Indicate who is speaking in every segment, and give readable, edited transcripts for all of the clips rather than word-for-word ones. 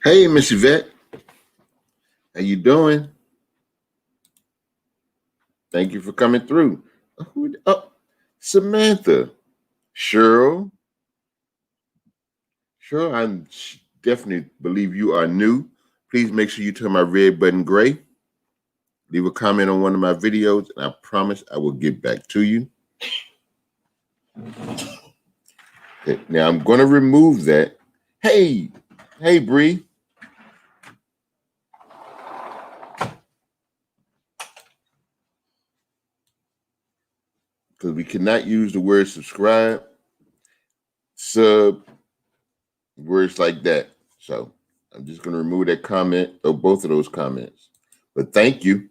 Speaker 1: Hey, Miss Yvette, how you doing? Thank you for coming through. Oh, Samantha, Cheryl, Cheryl, definitely believe you are new. Please make sure you turn my red button gray. Leave a comment on one of my videos, and I promise I will get back to you. Okay, now I'm going to remove that. Hey, Bree. Because we cannot use the word subscribe, sub, words like that. So I'm just going to remove that comment or both of those comments. But thank you.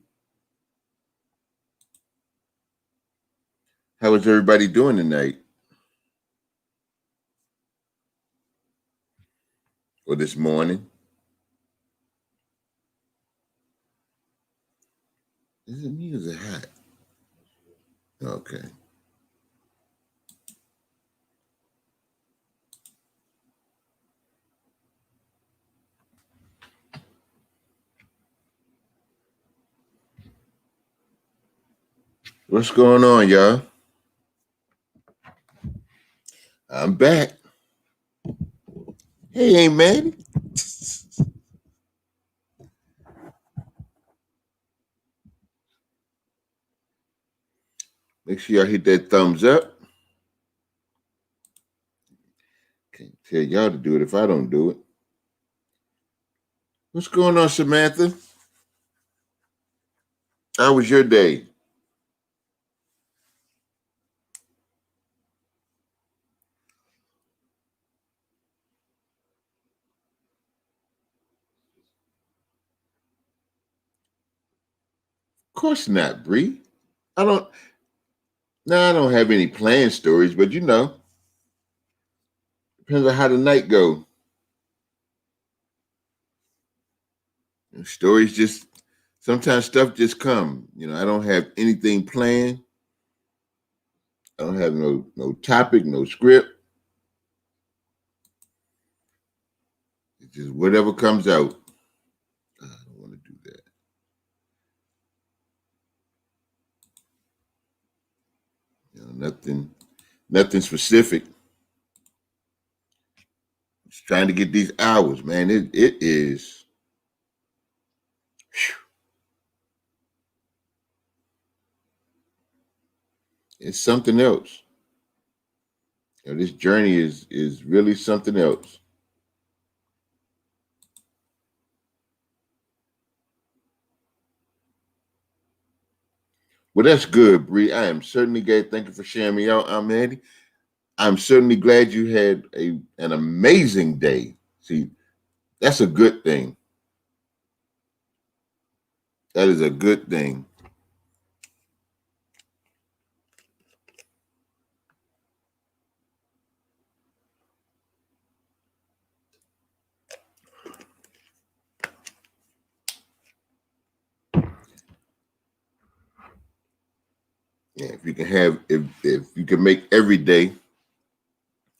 Speaker 1: How is everybody doing tonight or this morning? Is it me or is it hot? Okay. What's going on, y'all? I'm back. Hey, ain't mad. Make sure y'all hit that thumbs up. Can't tell y'all to do it if I don't do it. What's going on, Samantha? How was your day? Of course not, Bree. I don't. No, I don't have any planned stories, but depends on how the night go. Stories just sometimes stuff just come. I don't have anything planned. I don't have no topic, no script. It's just whatever comes out. I don't want to do that. Nothing specific. Just trying to get these hours, man. It is. Whew, it's something else. This journey is really something else. Well, that's good, Bree. I am certainly glad. Thank you for sharing me out. I'm Andy. I'm certainly glad you had an amazing day. See, that's a good thing. That is a good thing. Yeah, if you can make every day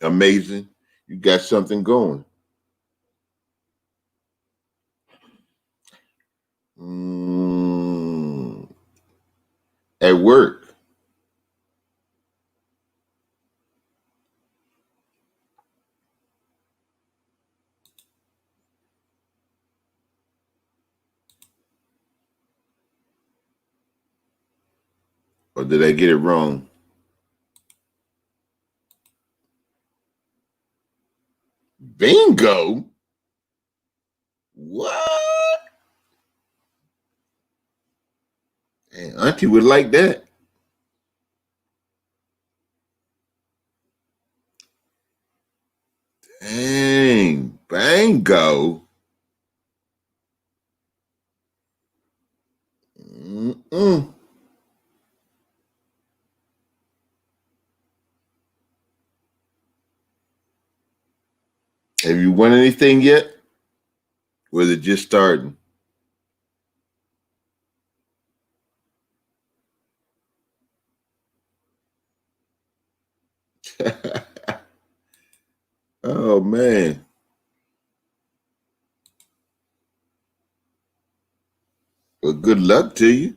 Speaker 1: amazing, you got something going. Mm, at work. Or did I get it wrong? Bingo? What? And Auntie would like that. Dang, bango. Mm-mm. Have you won anything yet? Was it just starting? Oh man. Well, good luck to you.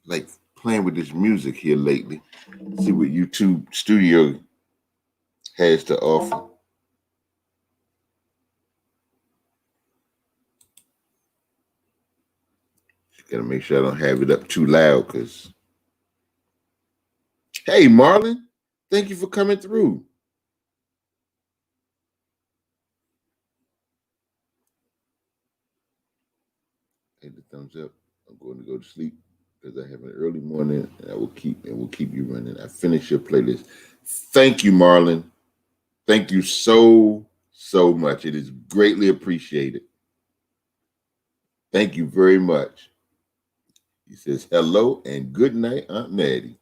Speaker 1: Like playing with this music here lately. See what YouTube Studio has to offer. Gotta make sure I don't have it up too loud because hey Marlon, thank you for coming through. Hit the thumbs up. I'm going to go to sleep because I have an early morning and we'll keep you running. I finished your playlist. Thank you, Marlon. Thank you so much. It is greatly appreciated. Thank you very much. He says hello and good night, Aunt Maddie.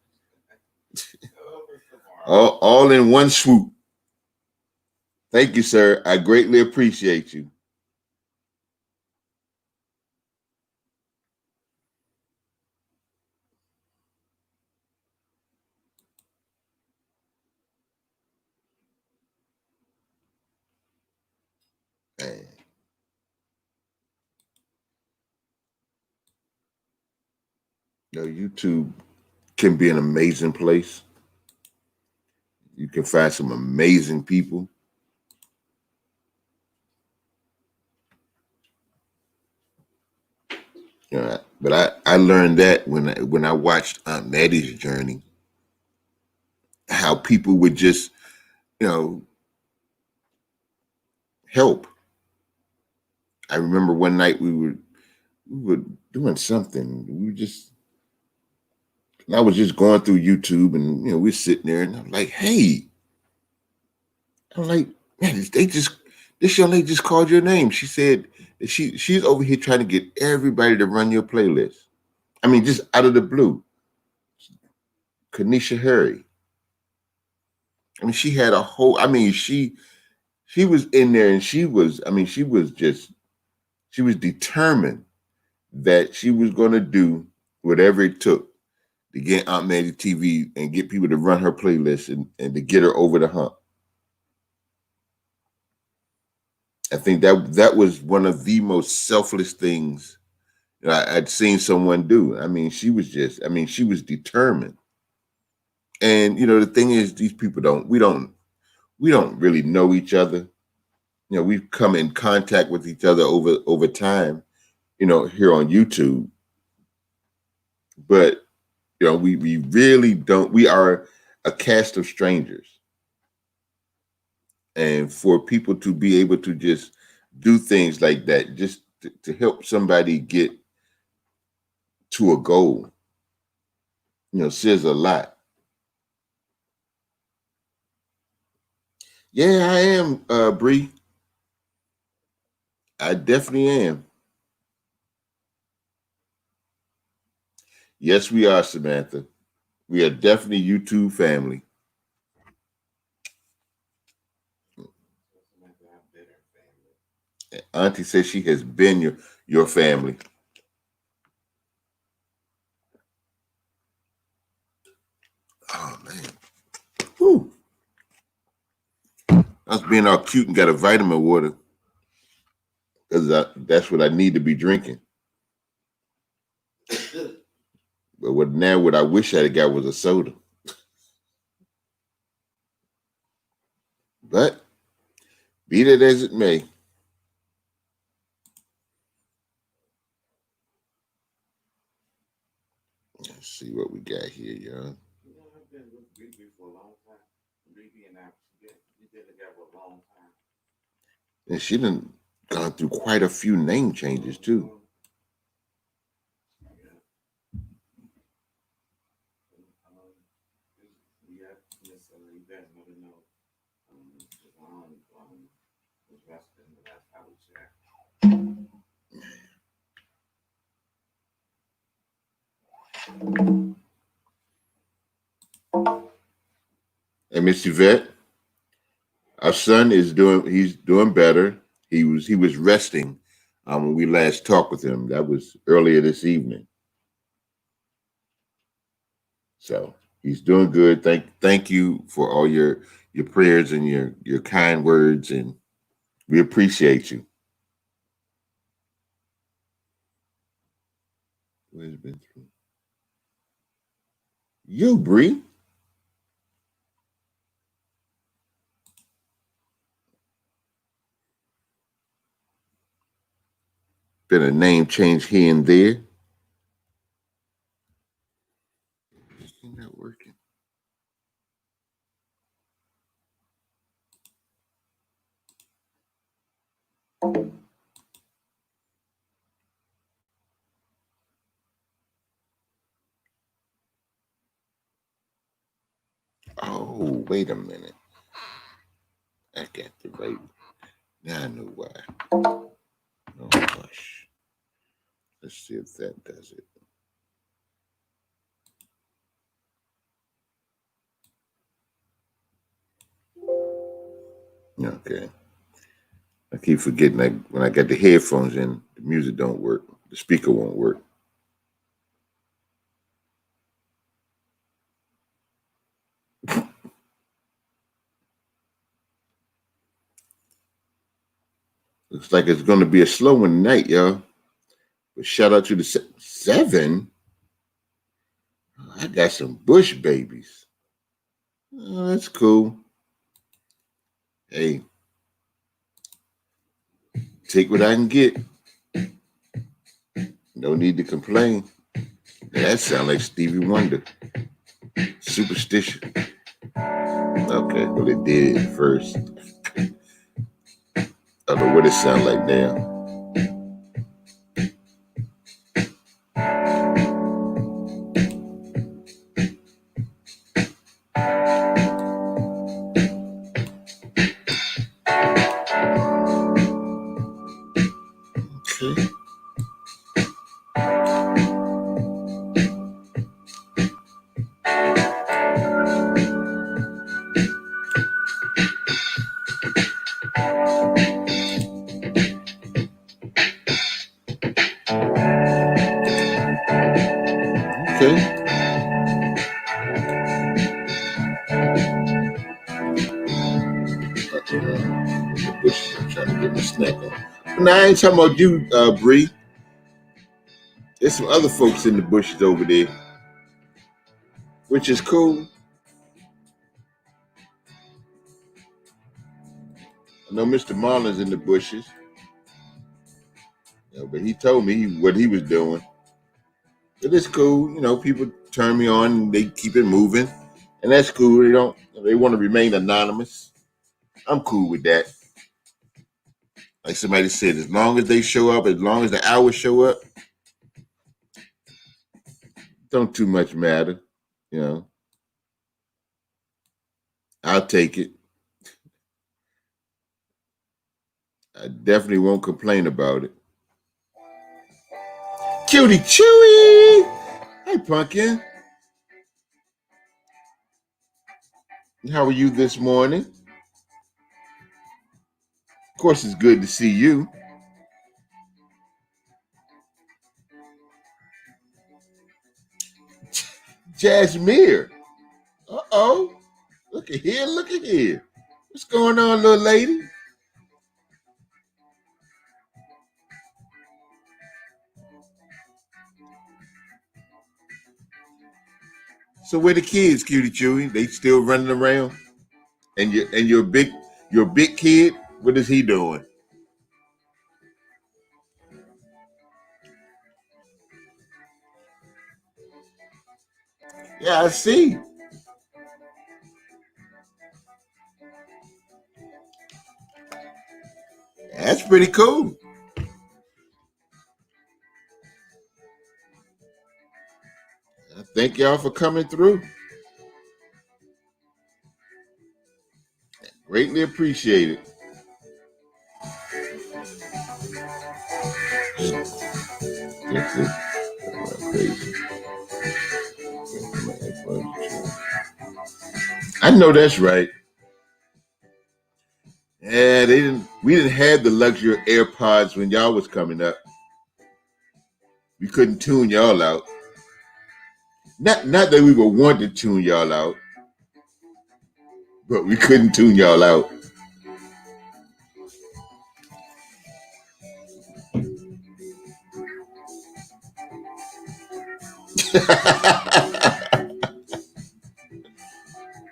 Speaker 1: all in one swoop. Thank you, sir. I greatly appreciate you. Man. YouTube can be an amazing place. You can find some amazing people. But I learned that when I watched Aunt Maddie's journey, how people would just, you know, help. I remember one night we were doing something. I was just going through YouTube and we're sitting there and I'm like, hey, I'm like, man, this young lady just called your name. She said that she's over here trying to get everybody to run your playlist. I mean, just out of the blue. Kanisha Harry. I mean, she had a whole. I mean, she was in there, and she was. I mean, she was determined that she was going to do whatever it took to get Aunt Maddie TV and get people to run her playlist and to get her over the hump. I think that was one of the most selfless things I'd seen someone do. I mean, she was just. I mean, she was determined. And the thing is, these people we don't really know each other. We've come in contact with each other over time, here on YouTube. But we really don't. We are a cast of strangers, and for people to be able to just do things like that, just to help somebody get to a goal, says a lot. Yeah, I am, Bree. I definitely am. Yes, we are, Samantha. We are definitely YouTube family. Auntie says she has been your family. Oh man. Whew. I was being all cute and got a vitamin water because that's what I need to be drinking. But what I wish I'd got was a soda. But be that as it may, let's see what we got here, y'all. And she done gone through quite a few name changes too. And Miss Yvette, our son he's doing better. He was resting when we last talked with him. That was earlier this evening. So he's doing good. Thank you for all your prayers and your kind words, and we appreciate you. Where's been through? You, Bree. Been a name change here and there. It's not working. Oh, wait a minute. I got the right. Now I know why. Oh, gosh. Let's see if that does it. Okay. I keep forgetting that when I got the headphones in, the music don't work. The speaker won't work. Looks like it's going to be a slow one tonight, y'all. But shout out to the 7. I got some Bush babies. Oh, that's cool. Hey, take what I can get. No need to complain. That sounds like Stevie Wonder. Superstition. Okay, well it did first. I don't know what it sounds like now. Okay. Okay. The bushes. I'm trying to get my snack on. Now I ain't talking about you, Bree. There's some other folks in the bushes over there, which is cool. I know Mr. Marlin's in the bushes, but he told me what he was doing. But it's cool. People turn me on and they keep it moving, and that's cool. They want to remain anonymous. I'm cool with that. Like somebody said, as long as they show up, as long as the hours show up, don't too much matter. You know, I'll take it. I definitely won't complain about it. Cutie Chewy! Hey, Pumpkin. How are you this morning? Of course, it's good to see you. Jasmine. Uh-oh. Look at here, look at here. What's going on, little lady? So where the kids, Cutie Chewy? They still running around? And your big kid, what is he doing? Yeah, I see. That's pretty cool. Thank y'all for coming through. Greatly appreciated. This is crazy. I know that's right. Yeah, they didn't. We didn't have the luxury of AirPods when y'all was coming up. We couldn't tune y'all out. Not that we would want to tune y'all out, but we couldn't tune y'all out.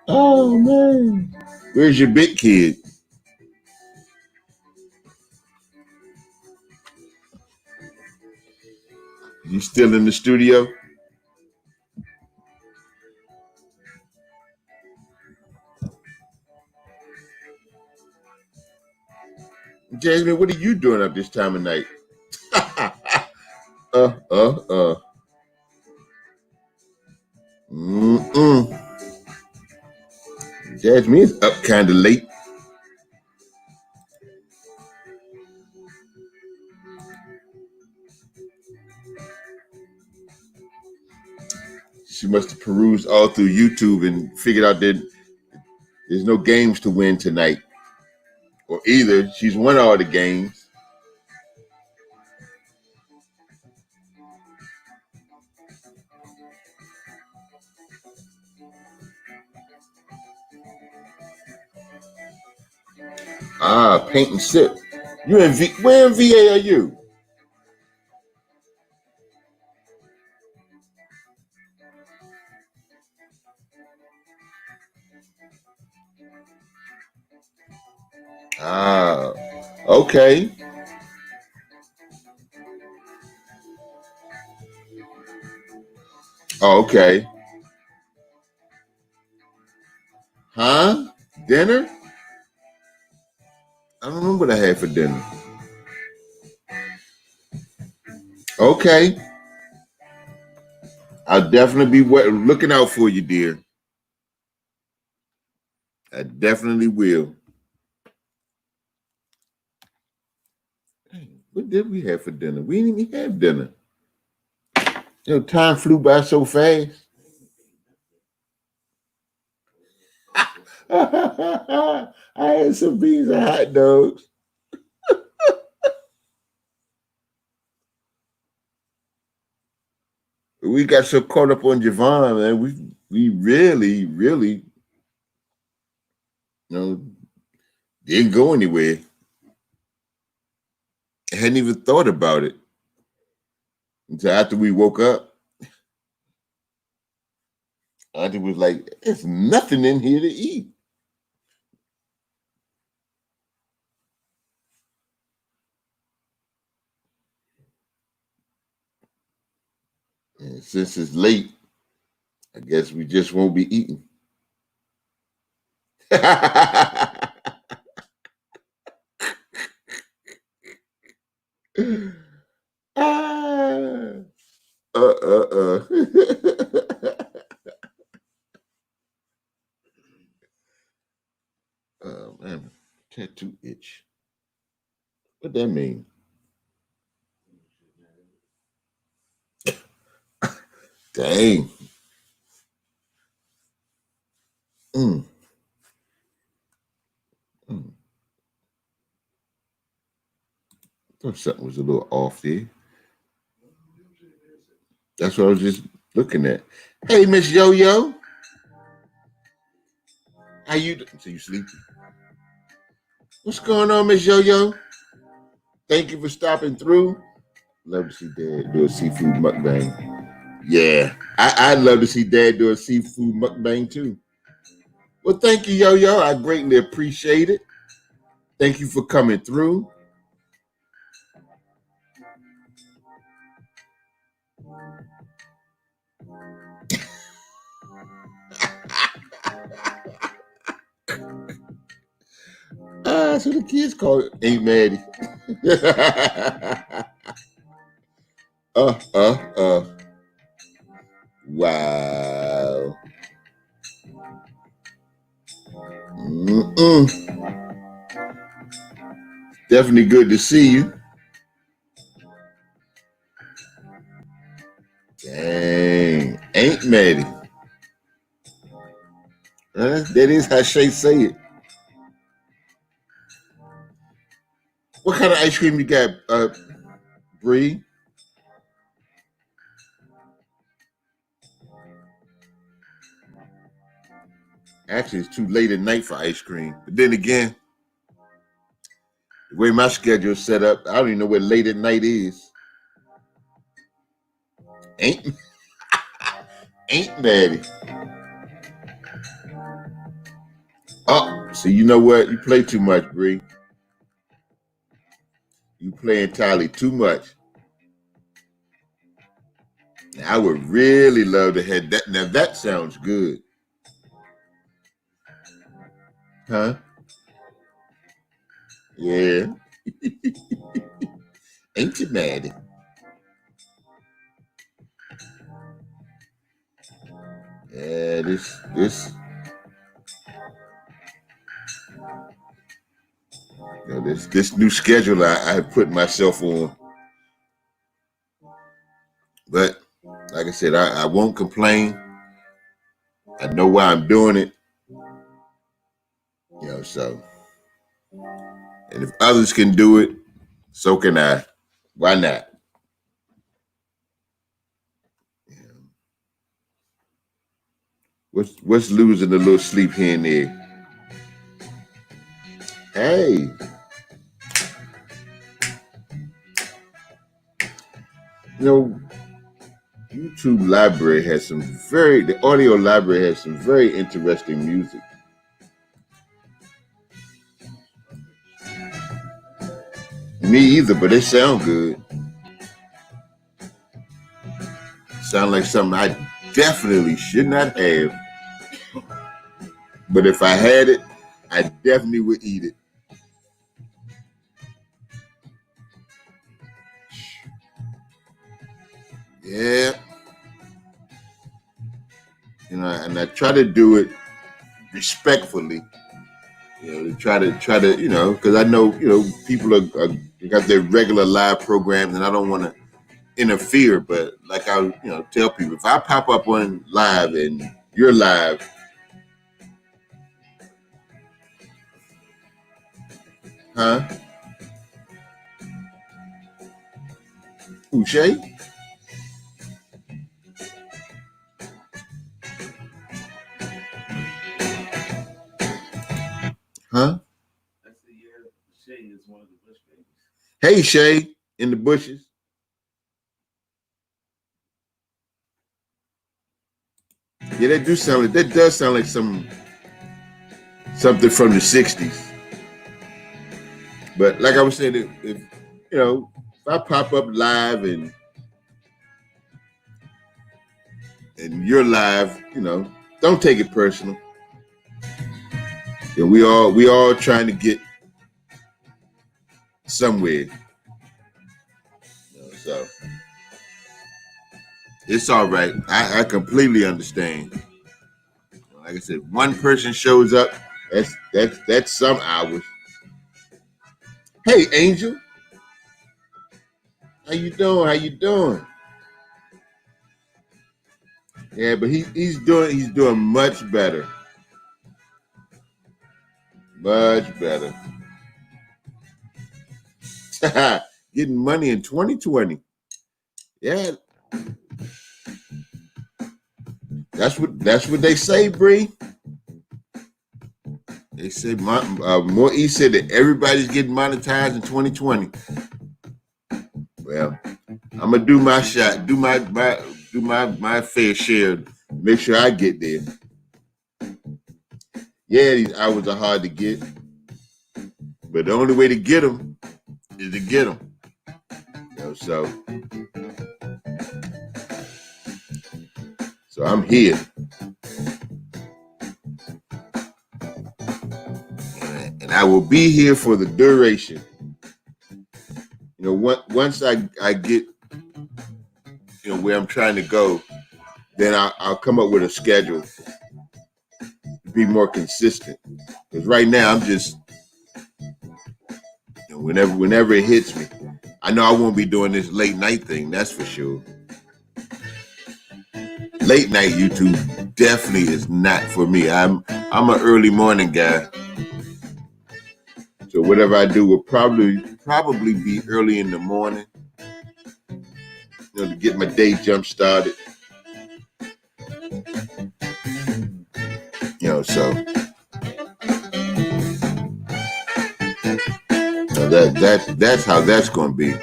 Speaker 1: Oh man. Where's your big kid? You still in the studio? Jasmine, what are you doing up this time of night? uh, uh, uh. Mm-mm. Jasmine is up kind of late. She must have perused all through YouTube and figured out that there's no games to win tonight. Or either she's won all the games. Ah, paint and sip. You in where in VA are you? Ah, okay. Oh, okay. Huh? Dinner? I don't remember what I had for dinner. Okay. I'll definitely be looking out for you, dear. I definitely will. What did we have for dinner? We didn't even have dinner. Time flew by so fast. I had some beans and hot dogs. We got so caught up on Javon, man. We really, really, you know, didn't go anywhere. I hadn't even thought about it until after we woke up. Auntie was like, "There's nothing in here to eat." And since it's late, I guess we just won't be eating. Ah, uh. Oh man, tattoo itch. What that mean? Dang. Mm, mm. Thought something was a little off there. That's what I was just looking at. Hey, Miss Yo Yo, how you? So you sleepy? What's going on, Miss Yo Yo? Thank you for stopping through. Love to see Dad do a seafood mukbang. Yeah, I'd love to see Dad do a seafood mukbang too. Well, thank you, Yo Yo. I greatly appreciate it. Thank you for coming through. So the kids call it Ain't Maddie. uh, uh, uh. Wow. Mm-mm. Definitely good to see you. Dang. Ain't Maddie. That is how Shay say it. What kind of ice cream you got, Bree? Actually, it's too late at night for ice cream. But then again, the way my schedule is set up, I don't even know what late at night is. Ain't Maddie. Oh, so you know what? You play too much, Bree. You play entirely too much. I would really love to have that. Now that sounds good. Huh? Yeah. Ain't you mad? Yeah, this new schedule I put myself on. But like I said, I won't complain. I know why I'm doing it. So and if others can do it, so can I. Why not? What's losing a little sleep here and there? Hey. YouTube library has the audio library has some very interesting music. Me either, but they sound good. Sound like something I definitely should not have. But if I had it, I definitely would eat it. Yeah. And I try to do it respectfully. To try to, because I know, people are got their regular live programs, and I don't want to interfere. But like I, tell people, if I pop up on live and you're live, huh? Who, Shay? Huh? Shay is one of the Bush babies. Hey, Shay, in the bushes. Yeah, that does sound like something from the '60s. But like I was saying, if I pop up live and you're live, don't take it personal. We all trying to get somewhere. So it's all right. I completely understand. Like I said, one person shows up, that's some hours. Hey, Angel. How you doing? Yeah, but he's doing much better. Much better. Getting money in 2020. Yeah. That's what they say, Bree. They say Moore said that everybody's getting monetized in 2020. Well, I'm gonna do my shot, do my fair share, make sure I get there. Yeah, these hours are hard to get, but the only way to get them is to get them. So I'm here, and I will be here for the duration. Once I get where I'm trying to go, then I'll come up with a schedule to be more consistent. Because right now I'm just whenever it hits me, I know I won't be doing this late night thing. That's for sure. Late night YouTube definitely is not for me. I'm an early morning guy. So whatever I do will probably be early in the morning, to get my day jump started. So that's how that's going to be.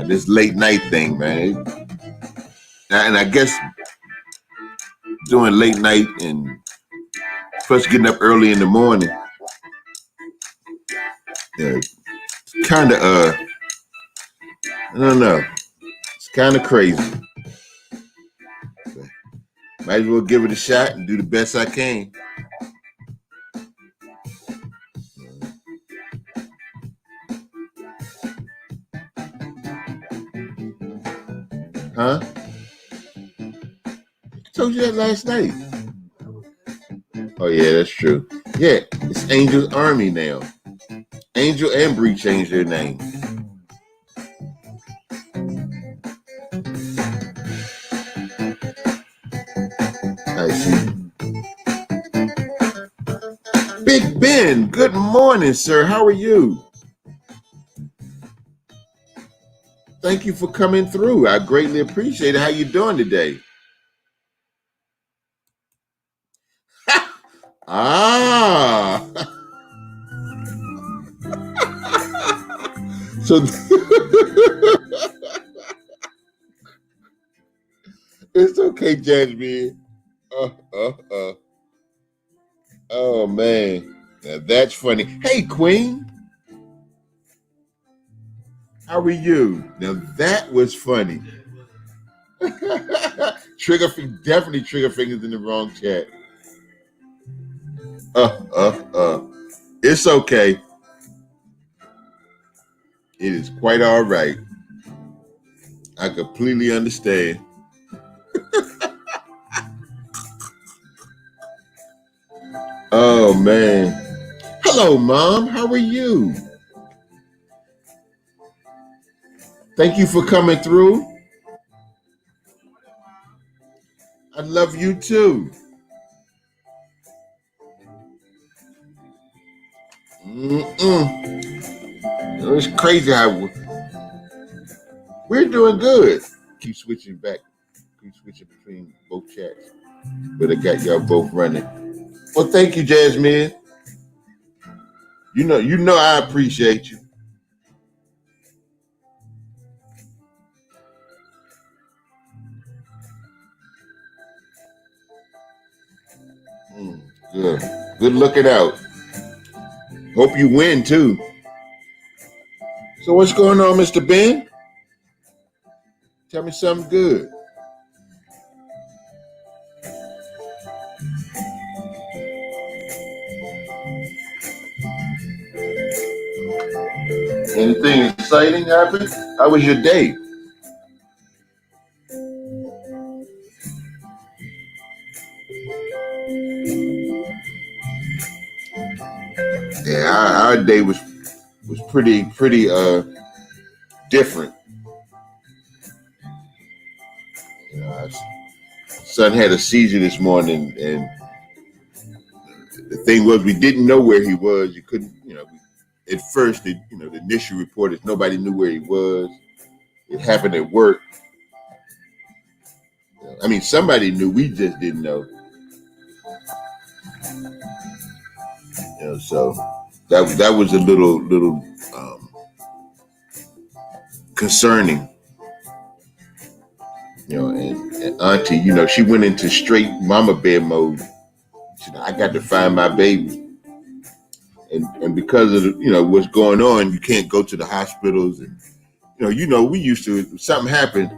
Speaker 1: This late night thing, man. And I guess doing late night and plus getting up early in the morning, kind of I don't know. It's kind of crazy. Might as well give it a shot and do the best I can. Huh? I told you that last night. Oh yeah, that's true. Yeah, it's Angel's Army now. Angel and Bree changed their name. I see. Big Ben, good morning, sir. How are you? Thank you for coming through. I greatly appreciate it. How you doing today? Ah. So it's okay, Jasmine. Oh man. Now that's funny. Hey, Queen. How are you? Now that was funny. Definitely trigger fingers in the wrong chat. It's okay. It is quite all right. I completely understand. Oh man. Hello, Mom. How are you? Thank you for coming through. I love you too. It's crazy how we're doing good. Keep switching between both chats. But I got y'all both running. Well, thank you, Jasmine. You know I appreciate you. Good. Good looking out. Hope you win too. So what's going on, Mr. Ben? Tell me something good. Anything exciting happened? How was your day? Yeah, our day was pretty different. Our son had a seizure this morning, and the thing was we didn't know where he was. You couldn't, at first, the initial report is nobody knew where he was. It happened at work. I mean, somebody knew. We just didn't know. So that was a little concerning. And Auntie, she went into straight mama bear mode. She said, I got to find my baby. And because of what's going on, you can't go to the hospitals, and we used to, if something happened,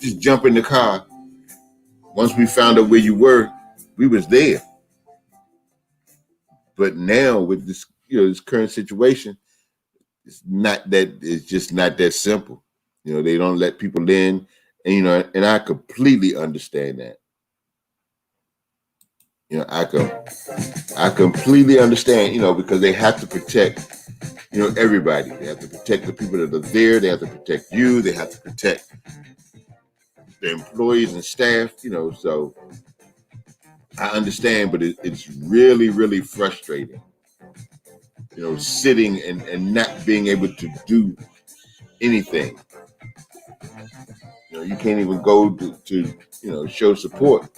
Speaker 1: just jump in the car. Once we found out where you were, we was there. But now with this this current situation, it's just not that simple. They don't let people in, and I completely understand that. I completely understand, because they have to protect, everybody. They have to protect the people that are there. They have to protect you. They have to protect the employees and staff, so I understand, but it's really, really frustrating, sitting and not being able to do anything. You can't even go to show support.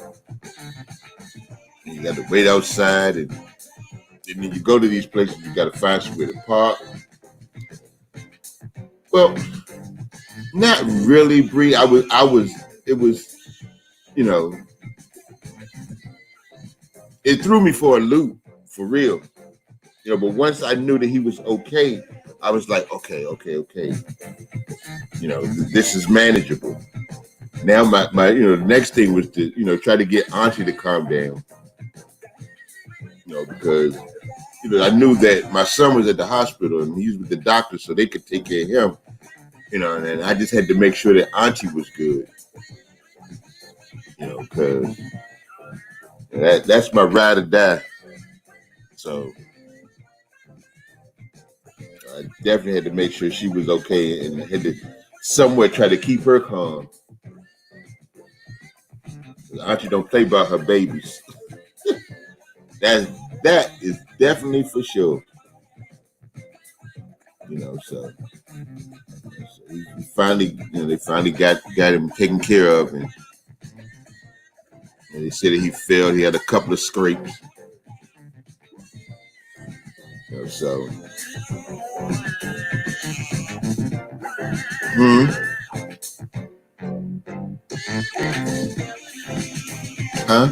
Speaker 1: And you got to wait outside, and then you go to these places, you got to find somewhere to park. Well, not really, Bree. It was, you know, it threw me for a loop, for real. But once I knew that he was okay, I was like, okay. This is manageable. Now my the next thing was to, try to get Auntie to calm down. Because I knew that my son was at the hospital and he was with the doctor so they could take care of him. And I just had to make sure that Auntie was good. Because that's my ride or die. So I definitely had to make sure she was okay and had to somewhat try to keep her calm. Auntie don't play by her babies. that is definitely for sure. So he finally, they finally got him taken care of, and they said that he fell. He had a couple of scrapes. So. Huh?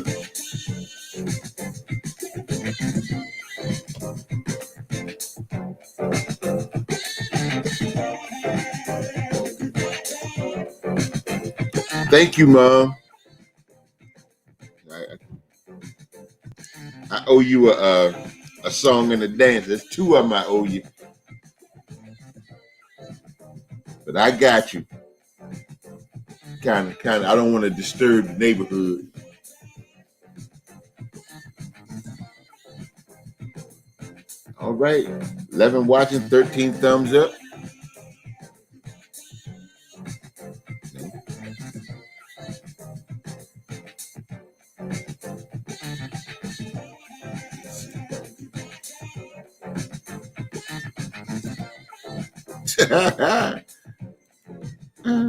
Speaker 1: Thank you, Mom. I owe you a song and a dance. There's two of them I owe you. But I got you. Kind of. I don't want to disturb the neighborhood. All right. 11 watching, 13 thumbs up.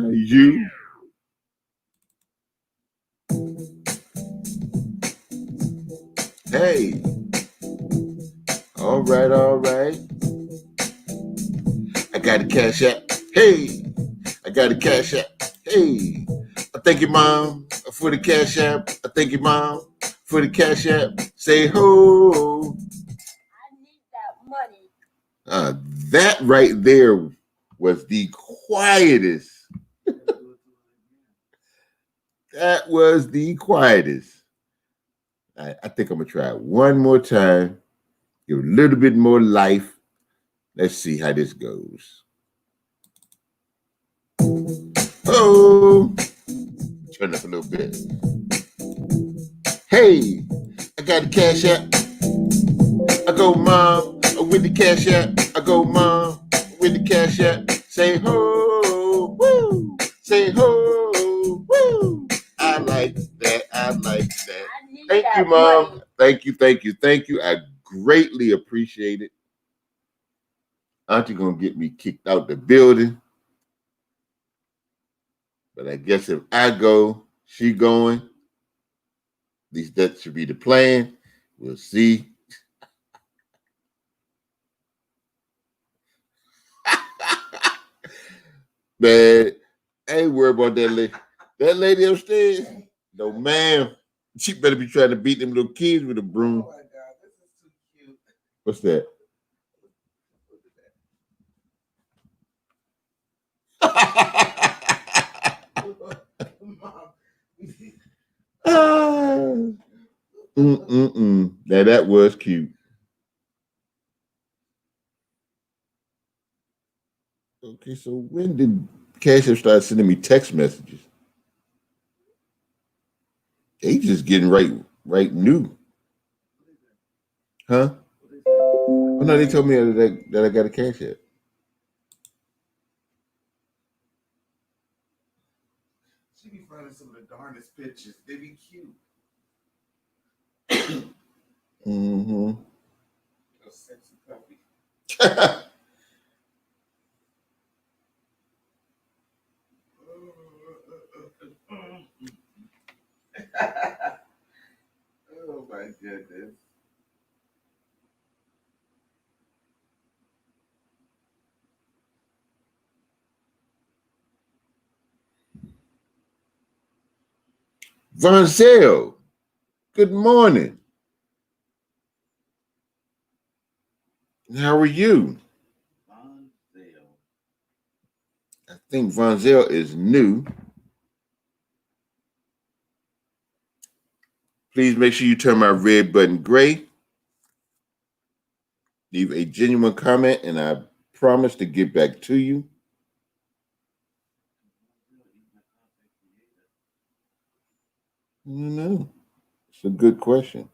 Speaker 1: You. Hey. All right. I got a cash app. Hey. I got a cash app. Hey. I thank you, Mom, for the cash app. I thank you, Mom, for the cash app. Say ho.
Speaker 2: I need that money.
Speaker 1: That right there was the quietest. That was the quietest. I think I'm going to try it one more time. Give it a little bit more life. Let's see how this goes. Oh, turn up a little bit. Hey, I got a cash app. I go, Mom, with the cash app. I go, Mom, with the cash app. Say ho, woo. Say ho, woo. I like that. Thank you, Mom. Money. Thank you. I greatly appreciate it. Auntie gonna get me kicked out the building. But I guess if I go, she going. At least that should be the plan. We'll see. Man, I ain't worried about that lady. That lady upstairs? No, ma'am. She better be trying to beat them little kids with a broom. Oh my God, this is too cute. What's that? Now that was cute. Okay, so when did Cash App start sending me text messages? They just getting right new. Huh? Oh no, they told me that I got a Cash App.
Speaker 3: She be finding some of the darndest pictures. They be cute.
Speaker 1: Mm-hmm.
Speaker 3: A sexy puppy. Oh my
Speaker 1: Vonzel, good morning. How are you? I think Vonzel is new. Please make sure you turn my red button gray. Leave a genuine comment, and I promise to get back to you. I don't know. It's a good question.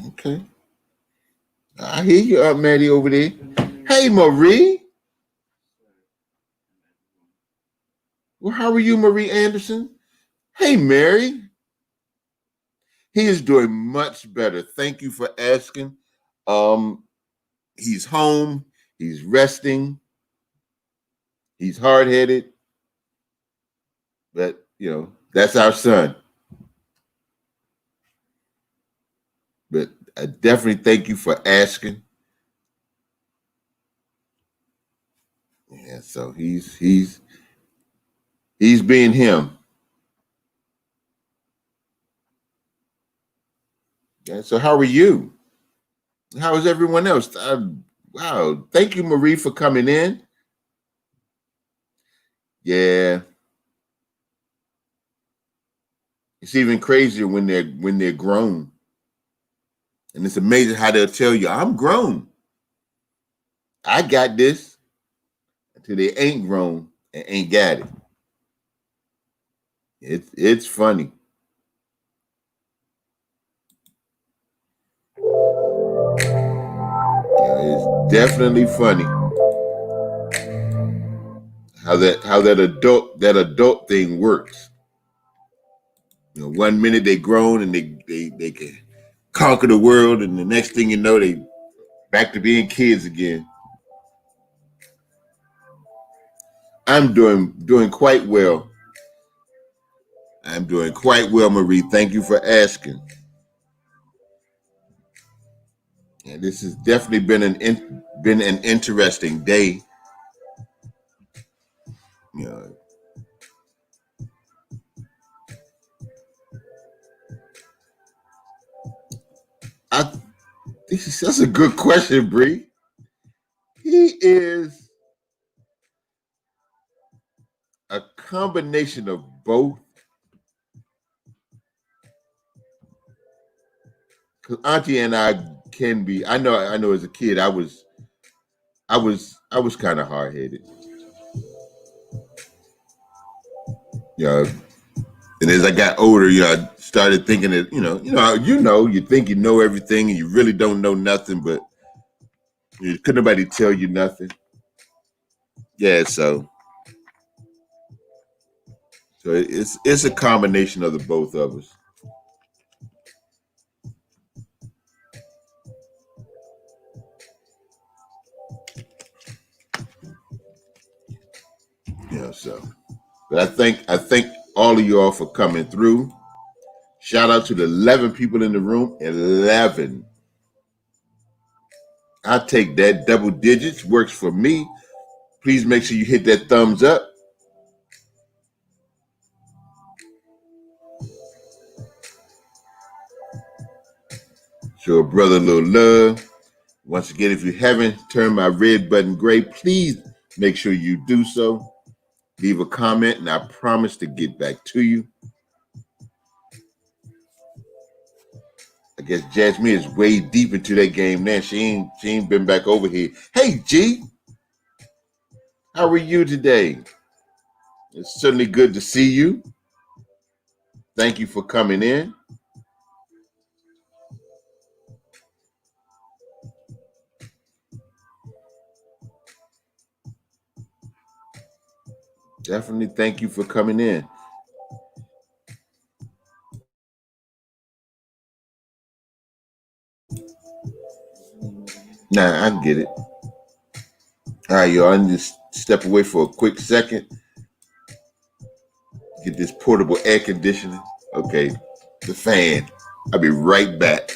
Speaker 1: Okay. I hear you, Aunt Maddie, over there. Hey, Marie. Well, how are you, Marie Anderson? Hey, Mary. He is doing much better. Thank you for asking. Um, he's home. He's resting. He's hard-headed. But, that's our son. But I definitely thank you for asking. Yeah, so he's being him. Yeah, so how are you? How is everyone else? Wow, thank you, Marie, for coming in. Yeah, it's even crazier when they're grown, and it's amazing how they'll tell you, "I'm grown, I got this," until they ain't grown and ain't got it. It's funny. Yeah, it's definitely funny how that adult thing works. One minute they grown and they can conquer the world, and the next thing you know, they back to being kids again. I'm doing quite well. I'm doing quite well, Marie. Thank you for asking. And this has definitely been an interesting day. You know, I that's a good question, Bree. He is a combination of both. Cause Auntie and I can be. I know. As a kid, I was kind of hard headed. Yeah. And as I got older, I started thinking that you think you know everything, and you really don't know nothing, but couldn't nobody tell you nothing. Yeah, so it's a combination of the both of us. So but I thank all of y'all for coming through. Shout out to the 11 people in the room. 11. I take that. Double digits works for me. Please make sure you hit that thumbs up. Show a brother a little love. Once again, if you haven't turned my red button gray, please make sure you do so. Leave a comment, and I promise to get back to you. I guess Jasmine is way deep into that game now. She ain't been back over here. Hey, G, how are you today? It's certainly good to see you. Thank you for coming in. Definitely thank you for coming in. Nah, I get it. All right, y'all. I need to step away for a quick second. Get this portable air conditioning. Okay, the fan. I'll be right back.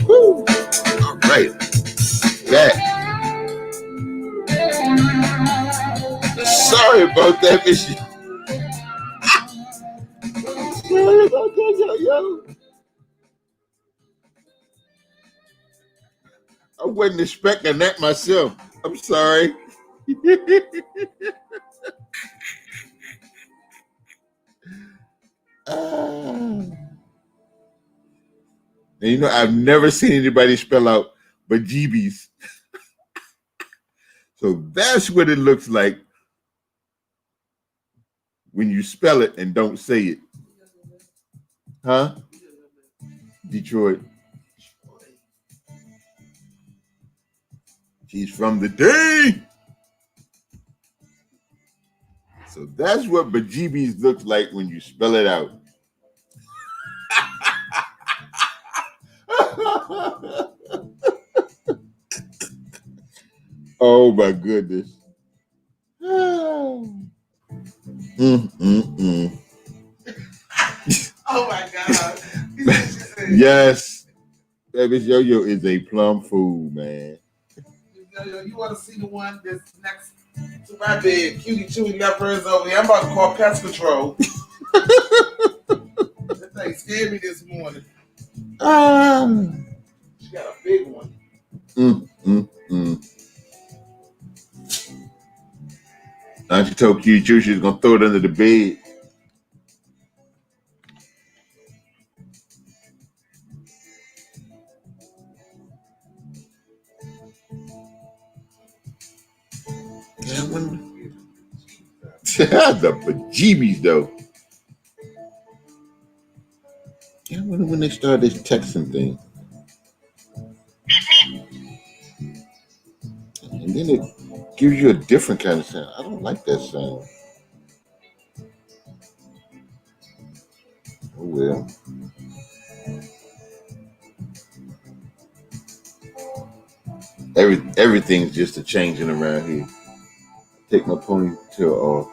Speaker 1: Woo. All right. Back. Sorry about that, Miss. Sorry about that, yo. I wasn't expecting that myself. I'm sorry. And you know, I've never seen anybody spell out bejeebies. So that's what it looks like when you spell it and don't say it. Huh? Detroit. She's from the D. So that's what bejeebies looks like when you spell it out. Oh my goodness. Mm.
Speaker 3: Oh my God.
Speaker 1: Yes. Baby Yo-Yo is a plum fool, man.
Speaker 3: Yo, you want to see the one that's next to my bed? Cutie Chewy left hers over here. I'm about to call pest control. That thing scared me this morning. She got a big one.
Speaker 1: She told Q she was gonna throw it under the bed. The bejeebies though. I wonder when they started this texting thing. And then it gives you a different kind of sound. I don't like that sound. Oh well. Everything's just a changing around here. Take my ponytail off,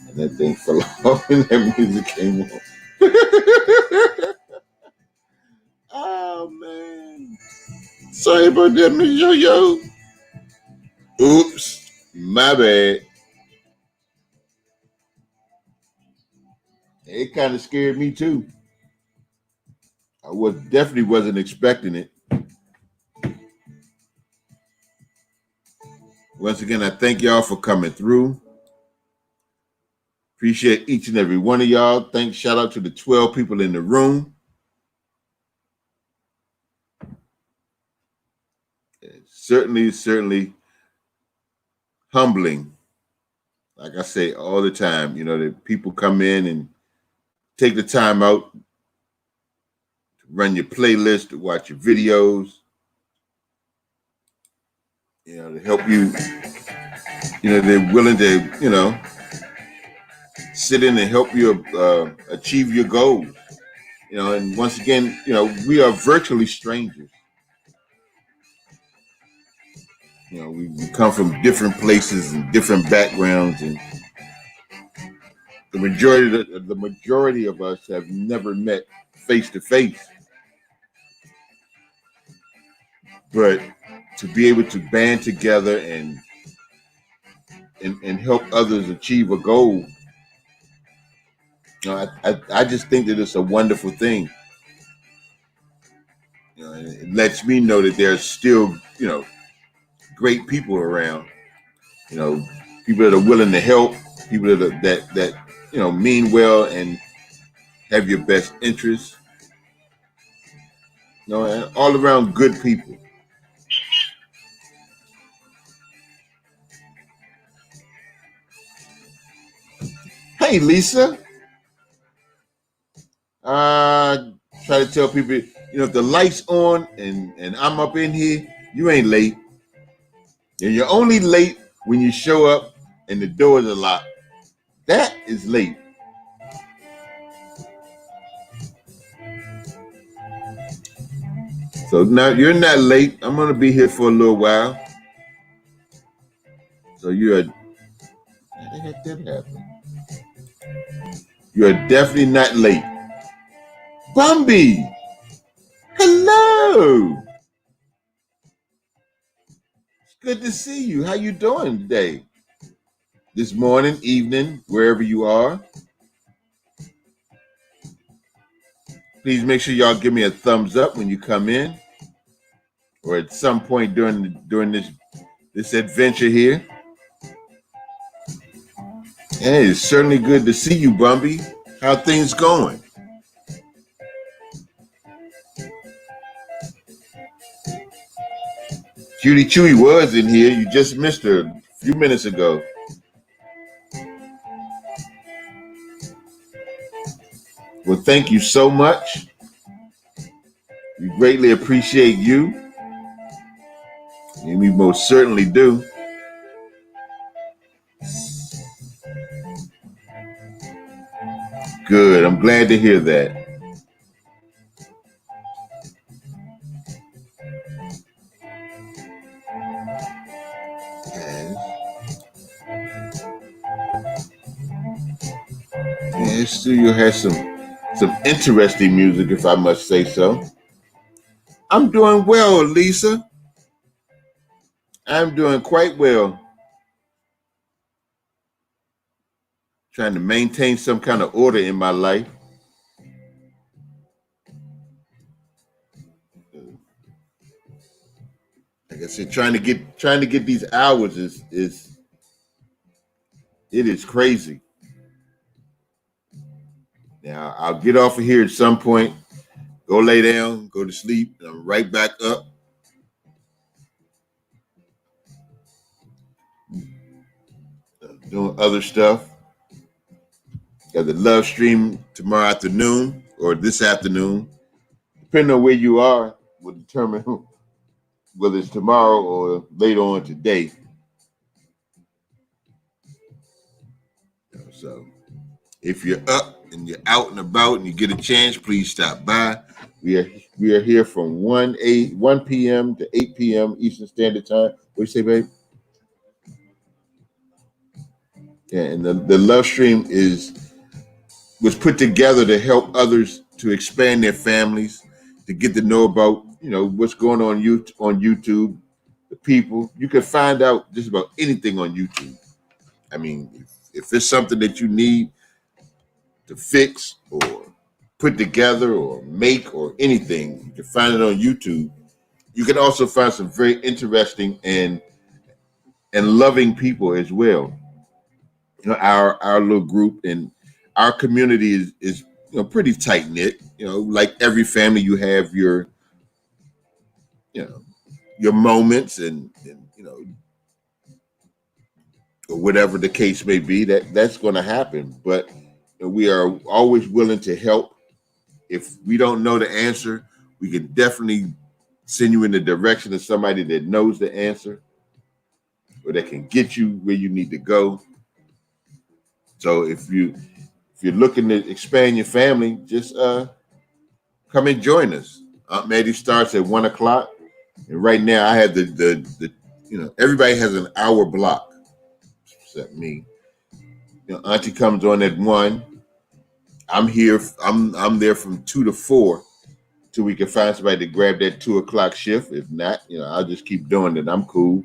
Speaker 1: and that thing fell off, and that music came on. Oh man! Sorry about that, Miss Yo-Yo. Oops, my bad. It kind of scared me too. I definitely wasn't expecting it. Once again, I thank y'all for coming through. Appreciate each and every one of y'all. Shout out to the 12 people in the room. It's certainly humbling. Like I say all the time, you know, that people come in and take the time out to run your playlist, to watch your videos, you know, to help you. You know, they're willing to, you know, sit in and help you achieve your goals. You know, and once again, you know, we are virtually strangers. You know, we come from different places and different backgrounds, and the majority of us have never met face to face. But to be able to band together and help others achieve a goal, you know, I just think that it's a wonderful thing. You know, and it lets me know that there's still, you know, great people around. You know, people that are willing to help, people that you know mean well and have your best interests. You know, and all around good people. Hey, Lisa. Try to tell people, if the light's on and I'm up in here, you ain't late. And you're only late when you show up and the doors are locked. That is late. So now you're not late. I'm gonna be here for a little while. So how the heck that happen? You're definitely not late. Bumby, hello. It's good to see you. How you doing today? This morning, evening, wherever you are. Please make sure y'all give me a thumbs up when you come in, or at some point during this adventure here. Hey, it's certainly good to see you, Bumby. How things going? Cutie Chewy was in here. You just missed her a few minutes ago. Well, thank you so much. We greatly appreciate you. And we most certainly do. Good. I'm glad to hear that. Yeah, studio has some interesting music, if I must say so. I'm doing well, Lisa. I'm doing quite well. Trying to maintain some kind of order in my life. Like I said, trying to get these hours is crazy. Now I'll get off of here at some point, go lay down, go to sleep, and I'm right back up. Doing other stuff. Got the love stream tomorrow afternoon or this afternoon. Depending on where you are, will determine whether it's tomorrow or later on today. So if you're up and you're out and about and you get a chance, please stop by. We are here from 1 p.m. to 8 p.m. Eastern Standard Time. What do you say, babe? Yeah, and the love stream was put together to help others to expand their families, to get to know about what's going on YouTube, the people. You can find out just about anything on YouTube. I mean, if it's something that you need to fix or put together or make or anything, you can find it on YouTube. You can also find some very interesting and loving people as well. Our little group and our community is pretty tight knit. Like every family, you have your your moments and or whatever the case may be. That's going to happen, but we are always willing to help. If we don't know the answer, we can definitely send you in the direction of somebody that knows the answer or that can get you where you need to go. So if you're looking to expand your family, just come and join us. Aunt Maddie starts at 1 o'clock, and right now I have the everybody has an hour block except me. Auntie comes on at 1. I'm here. I'm there from 2 to 4 till we can find somebody to grab that 2 o'clock shift. If not, I'll just keep doing it. I'm cool.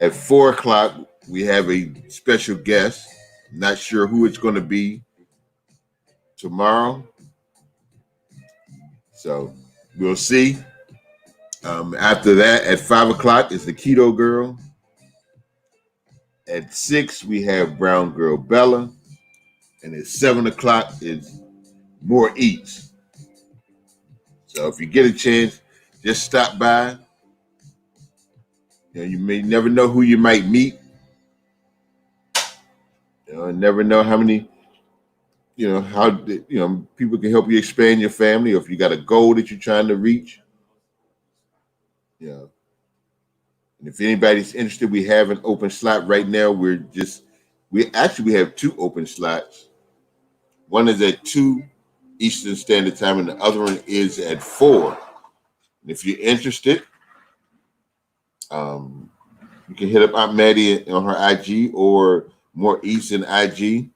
Speaker 1: At 4 o'clock, we have a special guest. Not sure who it's going to be tomorrow. So we'll see. After that, at 5 o'clock is the Keto Girl. At 6, we have Brown Girl Bella. And at 7 o'clock is More Eats. So if you get a chance, just stop by. You may never know who you might meet. never know how many, how people can help you expand your family, or if you got a goal that you're trying to reach. You know, and if anybody's interested, we have an open slot right now. We have two open slots. One is at 2 Eastern Standard Time, and the other one is at 4. And if you're interested, you can hit up Aunt Maddie on her IG or More East in IG,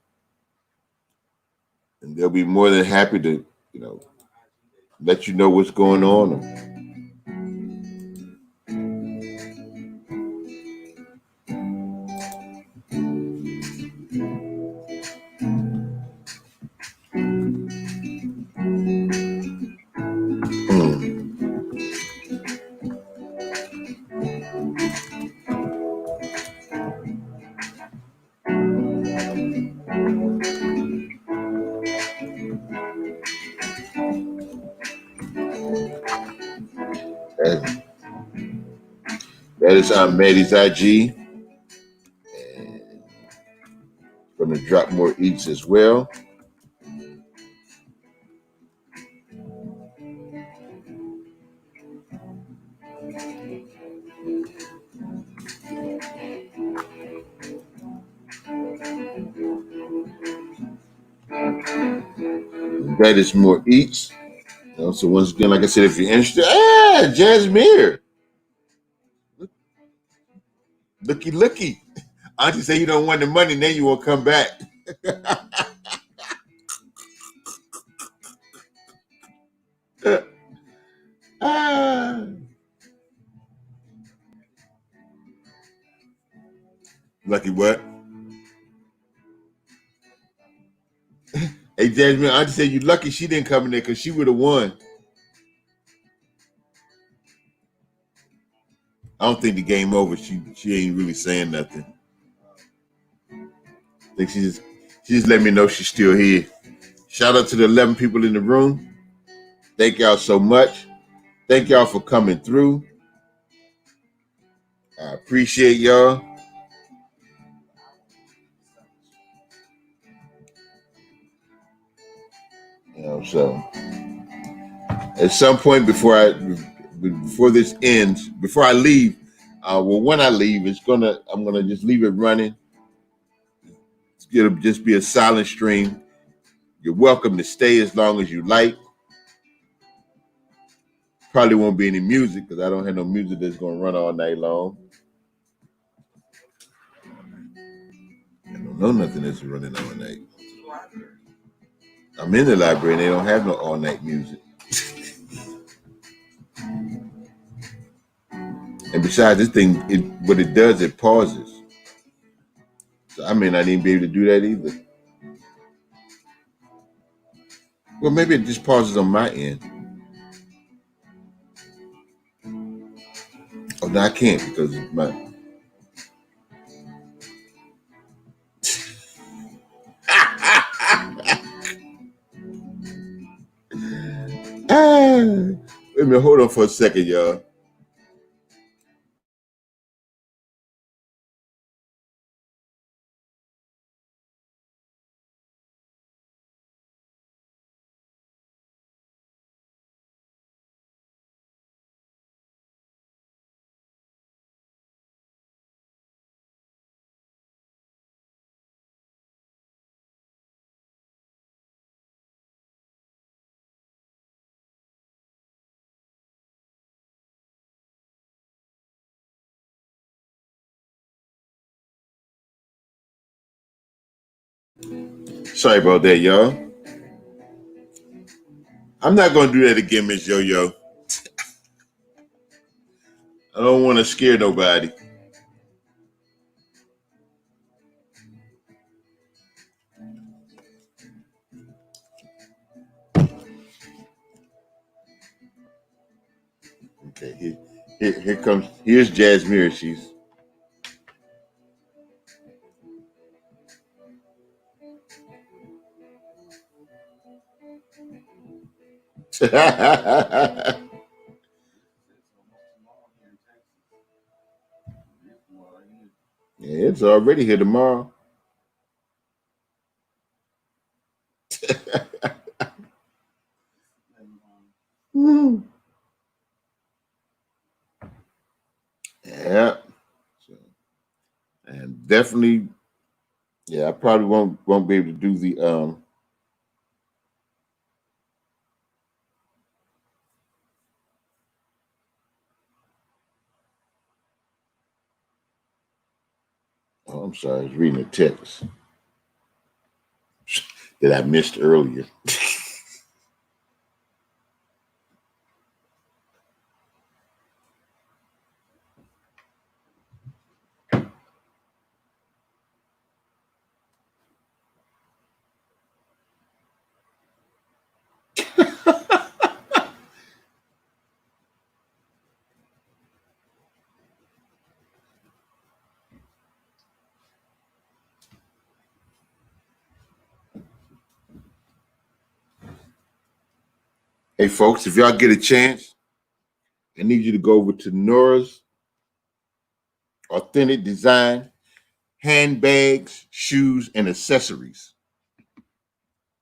Speaker 1: and they'll be more than happy to, let you know what's going on. Mm. That, that is Aunt Maddie's IG. And going to drop More Eats as well. That is More Eats. So once again, like I said, if you're interested, Jasmine, looky. Auntie say you don't want the money, then you won't come back. Ah. Lucky what? Hey, Jasmine, Auntie said you lucky she didn't come in there because she would have won. I don't think the game over. She ain't really saying nothing. I think she just let me know she's still here. Shout out to the 11 people in the room. Thank y'all so much. Thank y'all for coming through. I appreciate y'all. So at some point before this ends, before I leave, when I leave, I'm gonna just leave it running. It'll just be a silent stream. You're welcome to stay as long as you like. Probably won't be any music because I don't have no music that's gonna run all night long. I don't know nothing that's running all night. I'm in the library and they don't have no all night music. And besides, this thing, what it does, it pauses. So I may not even be able to do that either. Well, maybe it just pauses on my end. Oh, no, I can't because my. Wait a minute, hold on for a second, y'all. Sorry about that, y'all. I'm not going to do that again, Miss Yo-Yo. I don't want to scare nobody. Okay, here's Jasmine. She's. Yeah, it's already here tomorrow. And definitely, yeah, I probably won't be able to do the oh, I'm sorry, I was reading a text that I missed earlier. Hey, folks, if y'all get a chance, I need you to go over to Nora's Authentic Design Handbags, Shoes, and Accessories.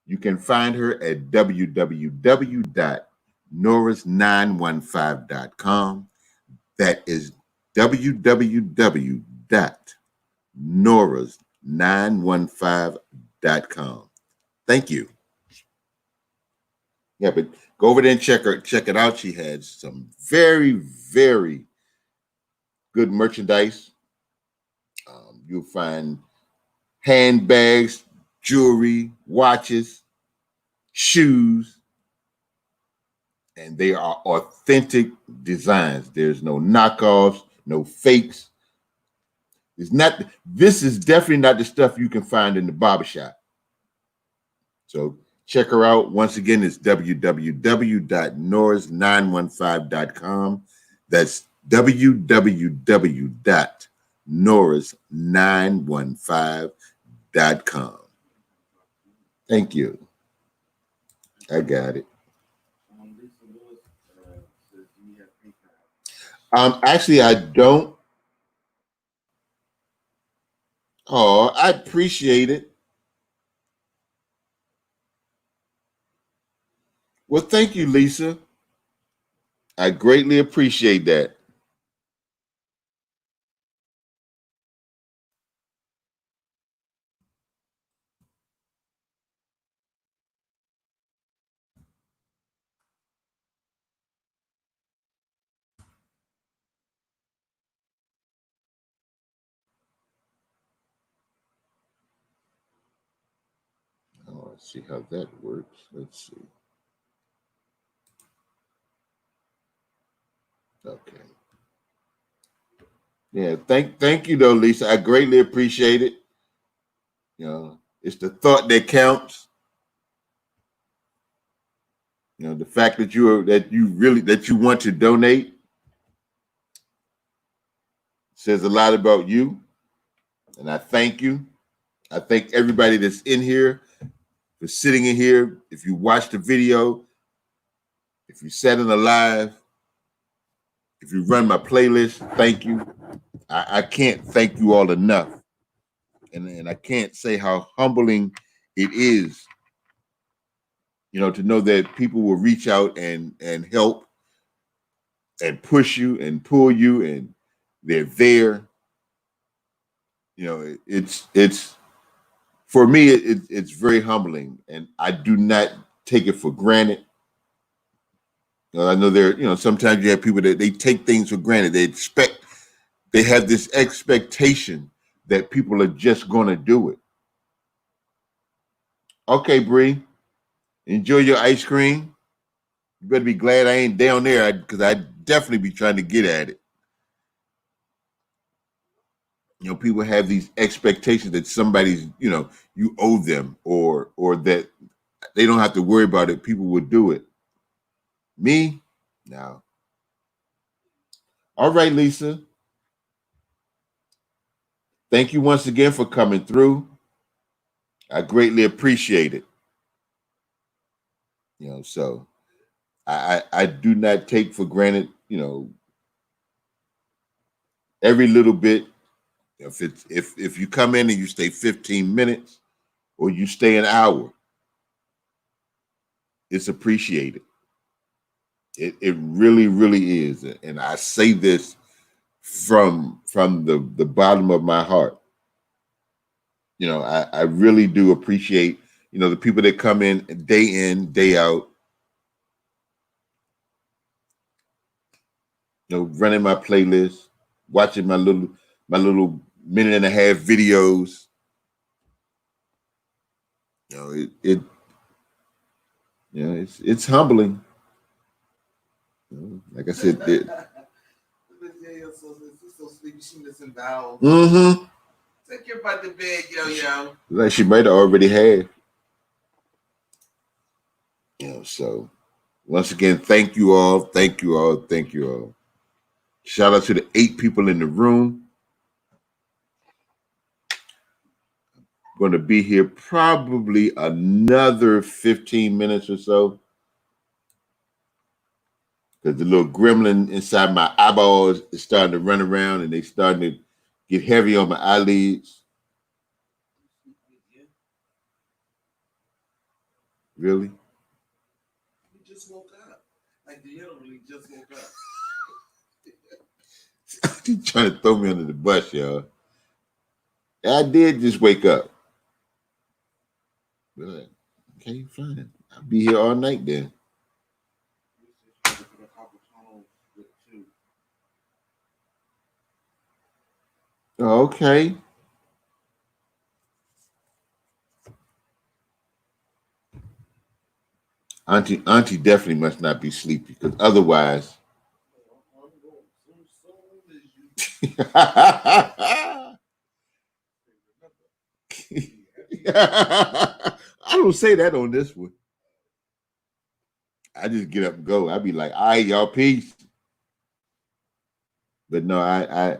Speaker 1: You can find her at www.noras915.com. That is www.noras915.com. Thank you. Yeah, but go over there and check it out. She has some very, very good merchandise. You'll find handbags, jewelry, watches, shoes, and they are authentic designs. There's no knockoffs, no fakes. It's not. This is definitely not the stuff you can find in the barbershop. So check her out. Once again, it's www.noras915.com. That's www.noras915.com. Thank you. I got it. Actually, I don't. Oh, I appreciate it. Well, thank you, Lisa. I greatly appreciate that. Oh, let's see how that works. Let's see. Okay. Yeah, thank you though, Lisa. I greatly appreciate it. You know, it's the thought that counts. You know, the fact that you want to donate says a lot about you. And I thank you. I thank everybody that's in here for sitting in here. If you watched the video, if you sat in the live, if you run my playlist, thank you. I can't thank you all enough. And I can't say how humbling it is, to know that people will reach out and help and push you and pull you, and they're there. It's for me, it's very humbling, and I do not take it for granted. I know sometimes you have people that they take things for granted. They have this expectation that people are just going to do it. Okay, Bree, enjoy your ice cream. You better be glad I ain't down there, because I'd definitely be trying to get at it. People have these expectations that somebody's, you owe them, or that they don't have to worry about it. People will do it. Me? No. All right, Lisa. Thank you once again for coming through. I greatly appreciate it. So I do not take for granted, every little bit. If you come in and you stay 15 minutes or you stay an hour, it's appreciated. It really, really is. And I say this from the bottom of my heart. I really do appreciate, the people that come in, day out, running my playlist, watching my little minute and a half videos. It's humbling. Like I said,
Speaker 3: so sleepy. She missing bowels.
Speaker 1: mm-hmm.
Speaker 3: Take your butt to bed, yo.
Speaker 1: Like she might have already had. So once again, thank you all. Thank you all. Thank you all. Shout out to the 8 people in the room. Going to be here probably another 15 minutes or so. Because the little gremlin inside my eyeballs is starting to run around and they starting to get heavy on my eyelids. Really?
Speaker 3: You just woke up. Like you literally just woke up.
Speaker 1: He's trying to throw me under the bus, y'all. I did just wake up. But, okay, fine. I'll be here all night then. Okay. Auntie definitely must not be sleepy because otherwise. I don't say that on this one. I just get up and go. I be like, all right, y'all, peace. But no, I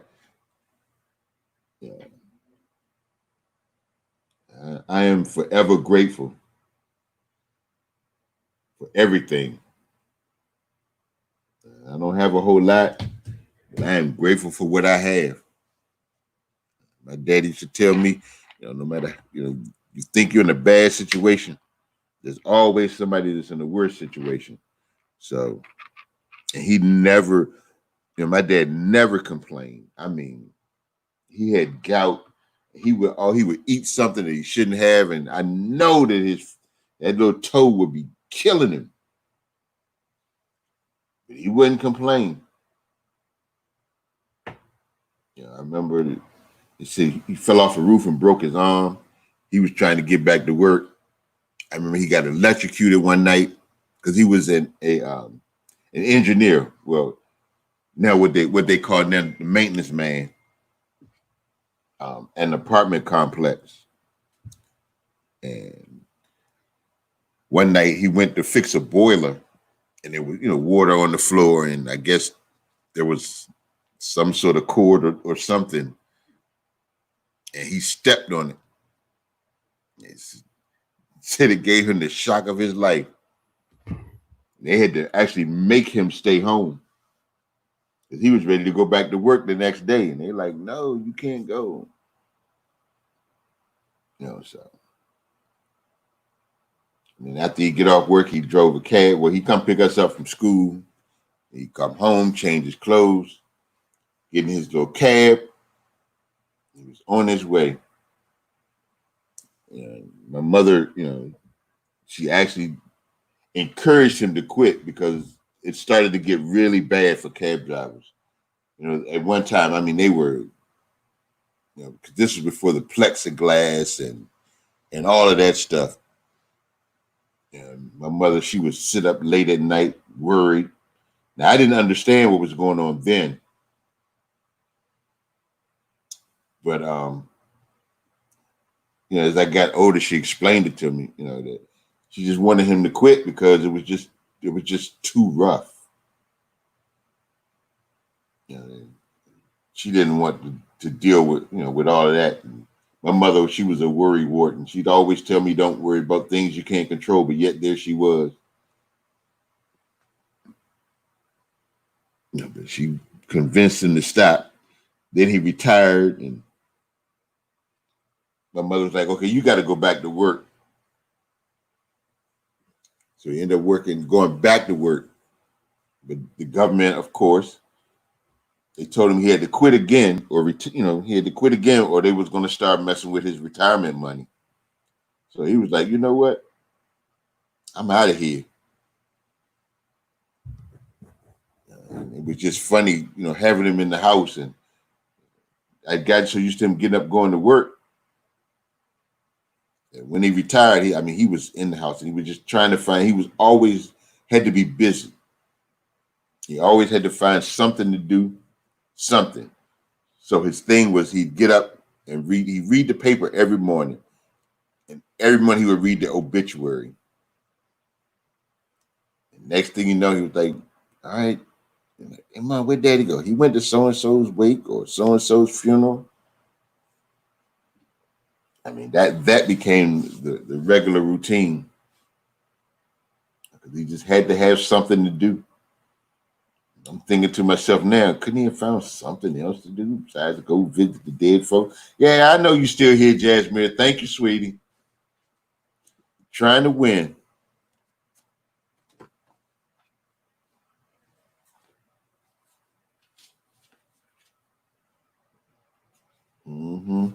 Speaker 1: am forever grateful for everything. I don't have a whole lot, but I am grateful for what I have. My daddy should tell me, no matter, you think you're in a bad situation, there's always somebody that's in a worse situation. So, and he never, my dad never complained. I mean, he had gout. He would eat something that he shouldn't have, and I know that that little toe would be killing him. But he wouldn't complain. I remember he said he fell off a roof and broke his arm. He was trying to get back to work. I remember he got electrocuted one night because he was an engineer. Well, now what they call now the maintenance man, an apartment complex. And one night he went to fix a boiler, and there was water on the floor, and I guess there was some sort of cord or something, and he stepped on it. He said it gave him the shock of his life. They had to actually make him stay home because he was ready to go back to work the next day, and they're like, "No, you can't go." So. I mean, after he get off work, he drove a cab. Well, he come pick us up from school. He come home, change his clothes, get in his little cab. He was on his way. My mother, she actually encouraged him to quit because it started to get really bad for cab drivers. At one time, I mean, they were, because this was before the plexiglass and all of that stuff. My mother, she would sit up late at night, worried. Now, I didn't understand what was going on then. But, as I got older, she explained it to me, that she just wanted him to quit because it was just too rough. She didn't want to deal with all of that. And my mother, she was a worrywart, and she'd always tell me, don't worry about things you can't control, but yet there she was. But she convinced him to stop. Then he retired, and my mother was like, okay, you got to go back to work. So he ended up going back to work. But the government, of course, They told him he had to quit again, or he had to quit again, or they was going to start messing with his retirement money. So he was like, you know what? I'm out of here. It was just funny, having him in the house, and I got so used to him getting up, going to work. And when he retired, he was in the house, and he was just trying to find. He was always had to be busy. He always had to find something to do, something. So his thing was he'd get up and read. He'd read the paper every morning, and every morning he would read the obituary. And next thing you know, he was like, "All right, hey, Mom, where'd Daddy go? He went to so and so's wake or so and so's funeral." That became the regular routine. He just had to have something to do. I'm thinking to myself now, couldn't he have found something else to do besides go visit the dead folks? Yeah, I know you still here, Jasmine. Thank you, sweetie. Trying to win. Mm-hmm.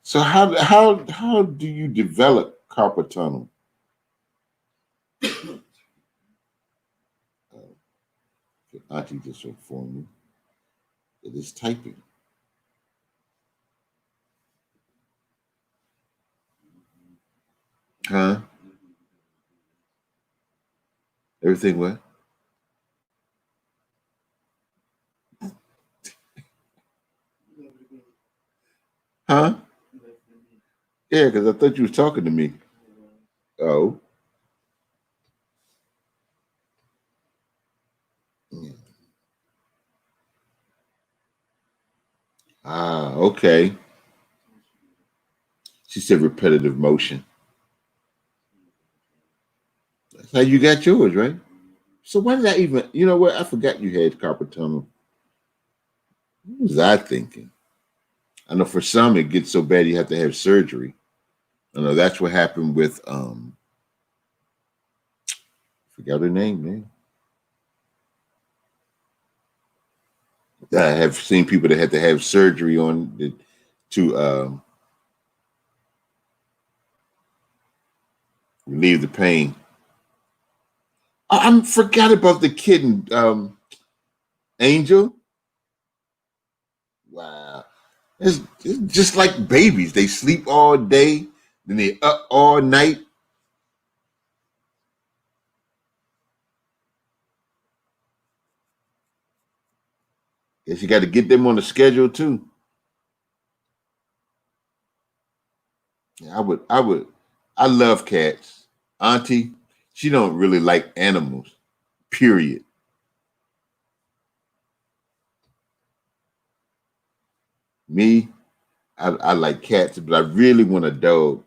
Speaker 1: So how do you develop carpal tunnel? Auntie just informed me that it's typing. Huh? Everything what? Huh? Yeah, because I thought you was talking to me. Oh. Yeah. Ah, okay. She said repetitive motion. That's how you got yours, right? So why did I even? You know what? I forgot you had carpal tunnel. What was I thinking? I know for some it gets so bad you have to have surgery. I know that's what happened with forgot her name, man. I have seen people that had to have surgery on to relieve the pain. I forgot about the kitten, Angel. Wow, it's just like babies. They sleep all day, then they up all night. Guess you got to get them on the schedule too. Yeah, I love cats. Auntie, she don't really like animals. Period. Me, I like cats, but I really want a dog.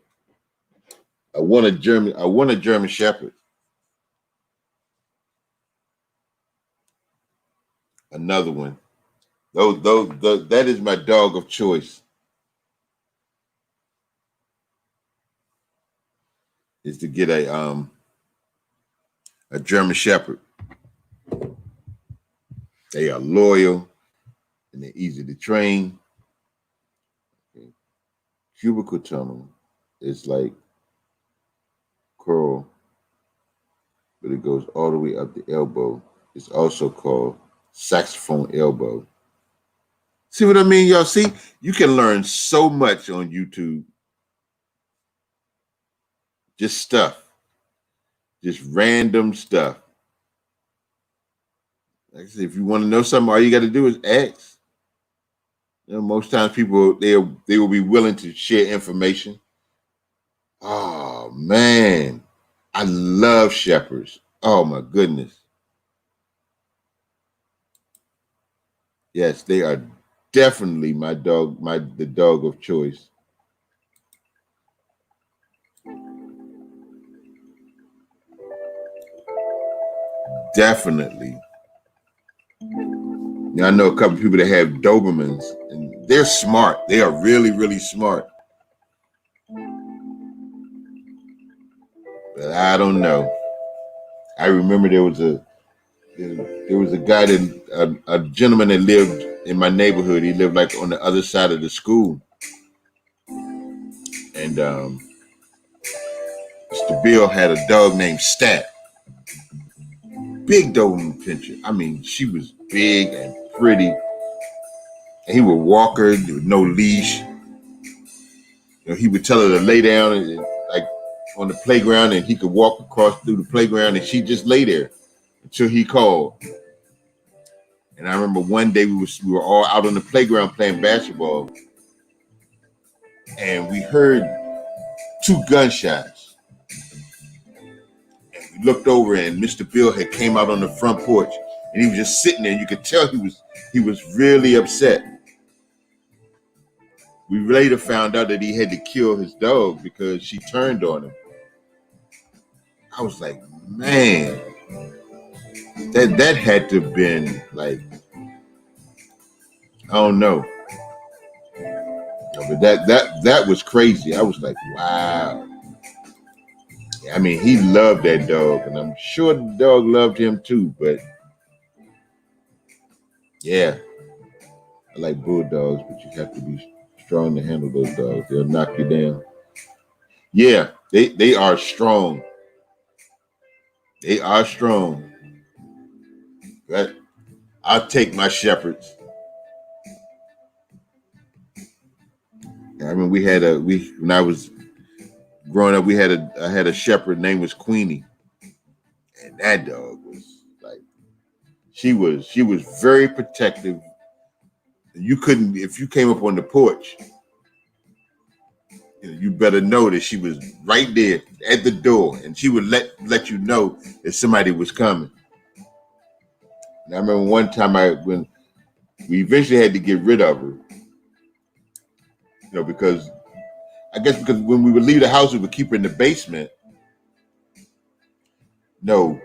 Speaker 1: I want a German Shepherd. Another one. That is my dog of choice. Is to get a German Shepherd. They are loyal and they're easy to train. Cubicle tunnel is like curl, but it goes all the way up the elbow. It's also called saxophone elbow. See what I mean, y'all? See, you can learn so much on YouTube. Just stuff, just random stuff. Like I said, if you want to know something, all you got to do is ask. Most times people they will be willing to share information. Oh man, I love shepherds. Oh my goodness. Yes, they are definitely the dog of choice. Definitely. Now, I know a couple people that have Dobermans, and they're smart. They are really, really smart. But I don't know. I remember there was a guy that a gentleman that lived in my neighborhood. He lived like on the other side of the school, and Mr. Bill had a dog named Stat. Big Doberman Pinscher. I mean, she was big and pretty. And he would walk her with no leash. He would tell her to lay down and like on the playground, and he could walk across through the playground, and she'd just lay there until he called. And I remember one day we were all out on the playground playing basketball, and we heard 2 gunshots. And we looked over, and Mr. Bill had came out on the front porch, and he was just sitting there. And you could tell he was really upset. We later found out that he had to kill his dog because she turned on him. I was like, man, that had to have been like, I don't know. But that was crazy. I was like, wow. I mean, he loved that dog, and I'm sure the dog loved him too. But yeah, I like bulldogs, but you have to be strong to handle those dogs. They'll knock you down. Yeah, they are strong. They are strong. But I'll take my shepherds. I mean, when I was growing up, I had a shepherd name was Queenie, and that dog was like, she was very protective. You couldn't, if you came up on the porch, you better know that she was right there at the door, and she would let you know that somebody was coming. And I remember one time when we eventually had to get rid of her, because when we would leave the house, we would keep her in the basement. No.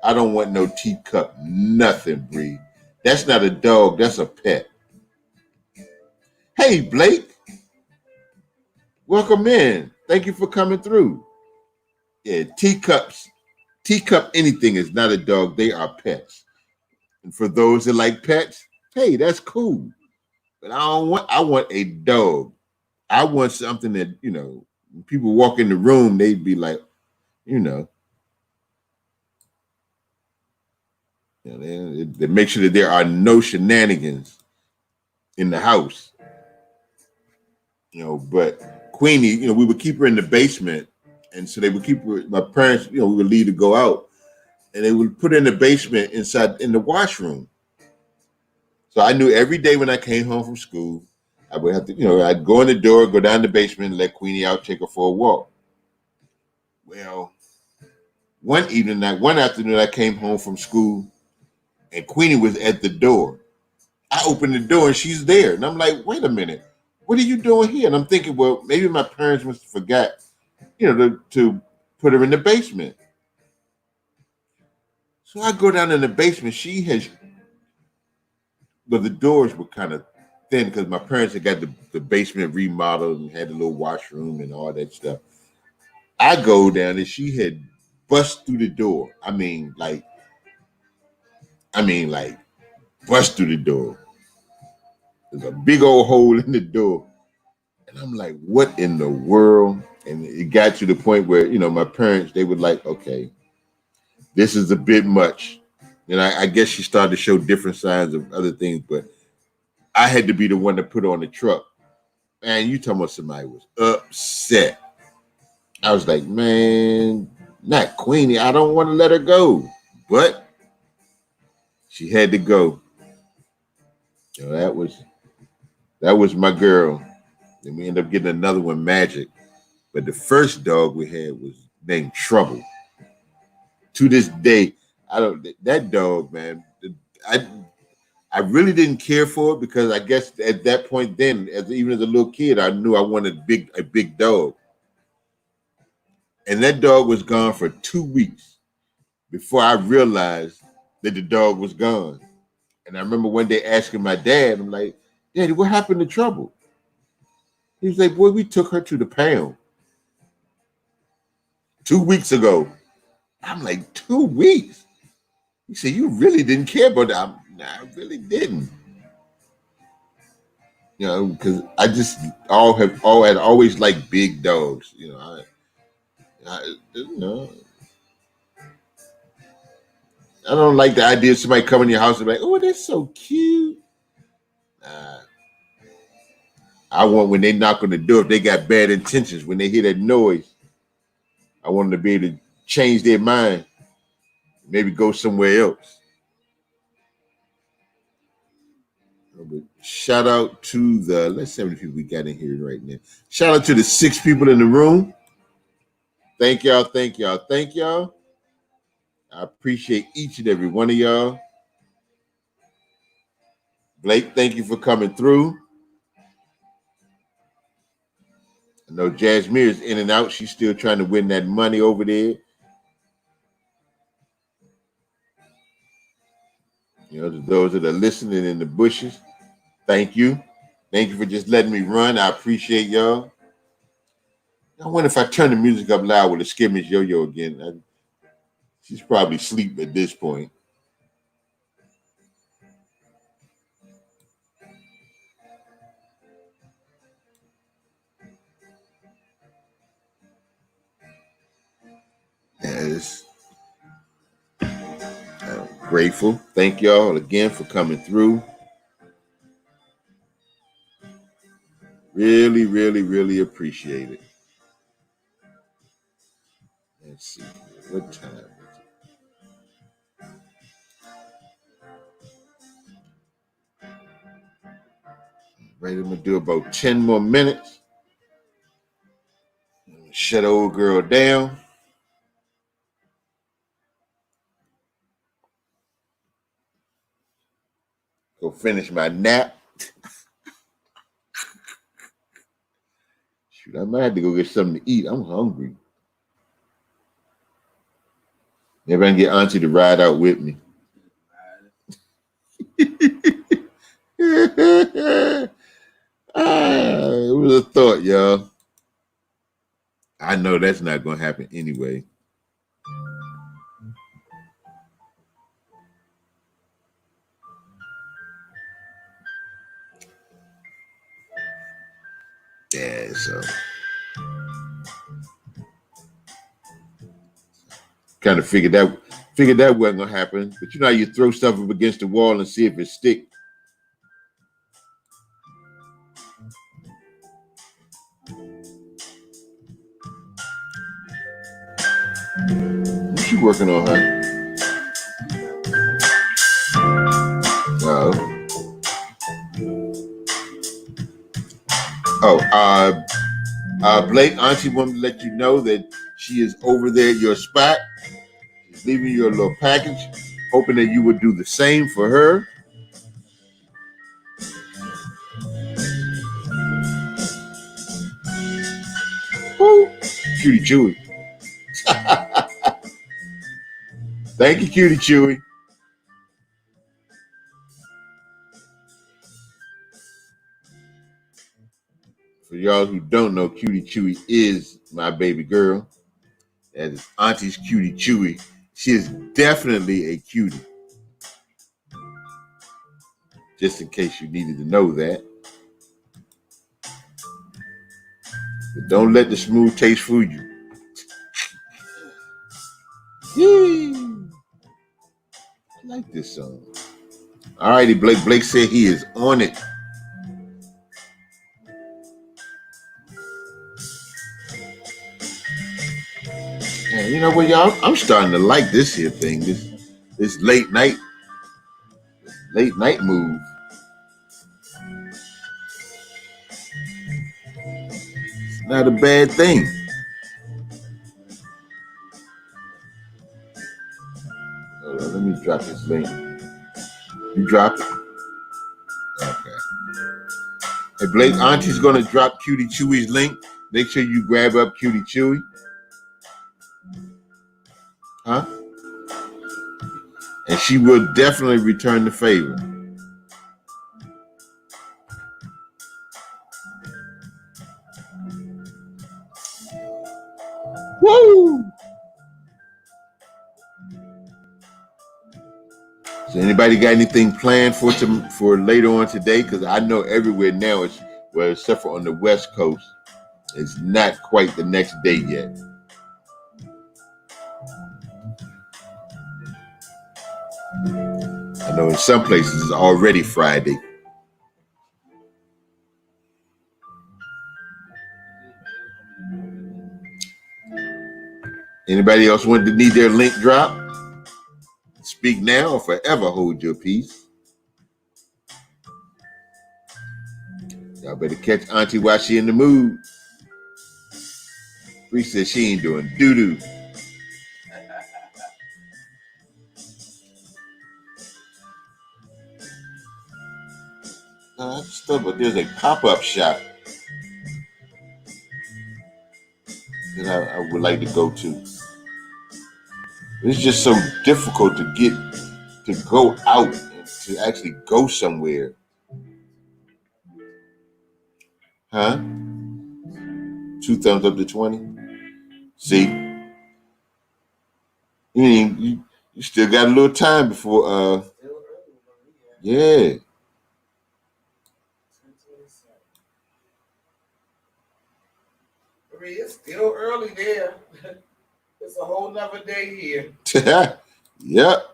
Speaker 1: I don't want no teacup, nothing, Bree. That's not a dog, that's a pet. Hey, Blake. Welcome in. Thank you for coming through. Yeah, teacup anything is not a dog, they are pets. And for those that like pets, hey, that's cool. But I want a dog. I want something that, when people walk in the room, they'd be like, they make sure that there are no shenanigans in the house. But Queenie, we would keep her in the basement. And so they would keep her, my parents, we would leave to go out, and they would put her in the basement inside in the washroom. So I knew every day when I came home from school, I would have to, I'd go in the door, go down the basement, and let Queenie out, take her for a walk. Well, one afternoon, I came home from school, and Queenie was at the door. I opened the door, and she's there. And I'm like, wait a minute, what are you doing here? And I'm thinking, well, maybe my parents must have forgot, to put her in the basement. So I go down in the basement. But the doors were kind of thin because my parents had got the basement remodeled and had a little washroom and all that stuff. I go down and she had bust through the door. I mean, like bust through the door. There's a big old hole in the door. And I'm like, what in the world? And it got to the point where, my parents, they were like, okay, this is a bit much. And I guess she started to show different signs of other things, but I had to be the one to put her on the truck. Man, you talking about somebody was upset. I was like, man, not Queenie. I don't want to let her go. But she had to go. That was my girl. Then we ended up getting another one, Magic. But the first dog we had was named Trouble. To this day, that dog, man, I really didn't care for it because I guess at that point then, even as a little kid, I knew I wanted a big dog. And that dog was gone for 2 weeks. before I realized that the dog was gone. And I remember one day asking my dad, I'm like, Daddy, what happened to Trouble? He was like, boy, we took her to the pound 2 weeks ago. I'm like, 2 weeks? He said, you really didn't care about that. I really didn't. You know, because I just had always liked big dogs. You know, I don't like the idea of somebody coming to your house and be like, oh, that's so cute. I want when they knock on the door, if they got bad intentions, when they hear that noise, I want them to be able to change their mind, maybe go somewhere else. But shout out to let's see how many people we got in here right now. Shout out to the 6 people in the room. Thank y'all, thank y'all, thank y'all. I appreciate each and every one of y'all. Blake, thank you for coming through. I know Jasmine is in and out. She's still trying to win that money over there. You know, to those that are listening in the bushes, thank you. Thank you for just letting me run. I appreciate y'all. I wonder if I turn the music up loud with a skimmish yo-yo again. She's probably asleep at this point. Yes. I'm grateful. Thank y'all again for coming through. Really, really, really appreciate it. Let's see. What time is it? Right, I'm going to do about 10 more minutes. Shut old girl down. Go finish my nap. Shoot, I might have to go get something to eat. I'm hungry. Maybe I can get Auntie to ride out with me. It was a thought, y'all. I know that's not going to happen anyway. Yeah, so kind of figured that wasn't gonna happen. But you know how you throw stuff up against the wall and see if it sticks. What you working on, huh? Blake, Auntie wanted to let you know that she is over there at your spot. She's leaving you a little package, hoping that you would do the same for her. Woo! Cutie Chewy. Thank you, Cutie Chewy. For y'all who don't know, Cutie Chewy is my baby girl. That is Auntie's Cutie Chewy. She is definitely a cutie. Just in case you needed to know that. But don't let the smooth taste fool you. Yee. I like this song. All righty, Blake. Blake said he is on it. And you know what, y'all? I'm starting to like this here thing. This late night move. It's not a bad thing. Hold on, let me drop this link. You drop it? Okay. Hey, Blake, Auntie's gonna drop Cutie Chewy's link. Make sure you grab up Cutie Chewy. Huh? And she will definitely return the favor. Woo! So anybody got anything planned for later on today? Because I know everywhere now it's, well, except for on the West Coast, it's not quite the next day yet. I know in some places it's already Friday. Anybody else want to need their link drop? Speak now or forever hold your peace. Y'all better catch Auntie while she in the mood. Bree said she ain't doing doo-doo. But there's a pop-up shop that I would like to go to. It's just so difficult to go out and to actually go somewhere. Huh? 2 thumbs up to 20. See? You still got a little time before yeah.
Speaker 3: I mean, it's still early there. It's a whole nother day here.
Speaker 1: Yep.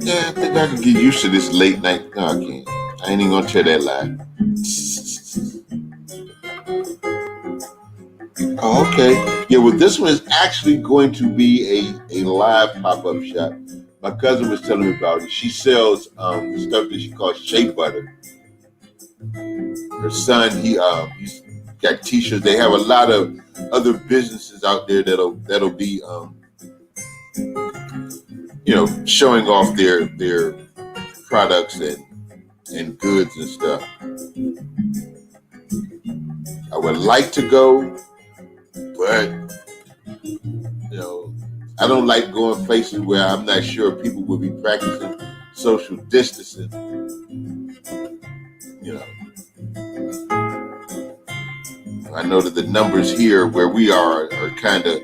Speaker 1: Yeah, I think I can get used to this late night. No, I can't. I ain't even gonna tell that lie. Oh, okay. Yeah, well, this one is actually going to be a live pop-up shop. My cousin was telling me about it. She sells stuff that she calls shea butter. Her son, he's got t-shirts. They have a lot of other businesses out there that'll be showing off their products and goods and stuff. I would like to go, but I don't like going places where I'm not sure people will be practicing social distancing. I know that the numbers here where we are kind of,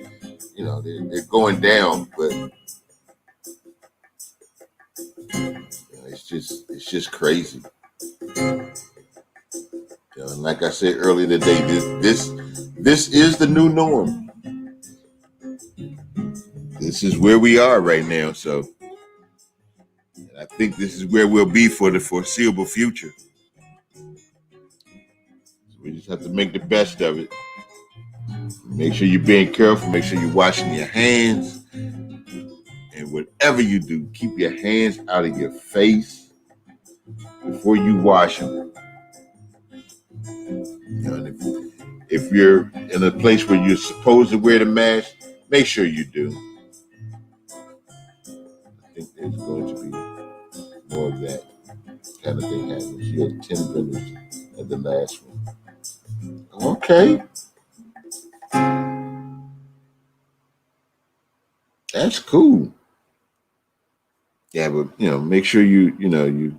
Speaker 1: they're going down, but it's just crazy. And like I said earlier today, this is the new norm. This is where we are right now. So I think this is where we'll be for the foreseeable future. So we just have to make the best of it. Make sure you're being careful. Make sure you're washing your hands. And whatever you do, keep your hands out of your face before you wash them. And if you're in a place where you're supposed to wear the mask, make sure you do. I think there's going to be more of that kind of thing happening. She had 10 vendors at the last one. Okay. That's cool. Yeah, but make sure you're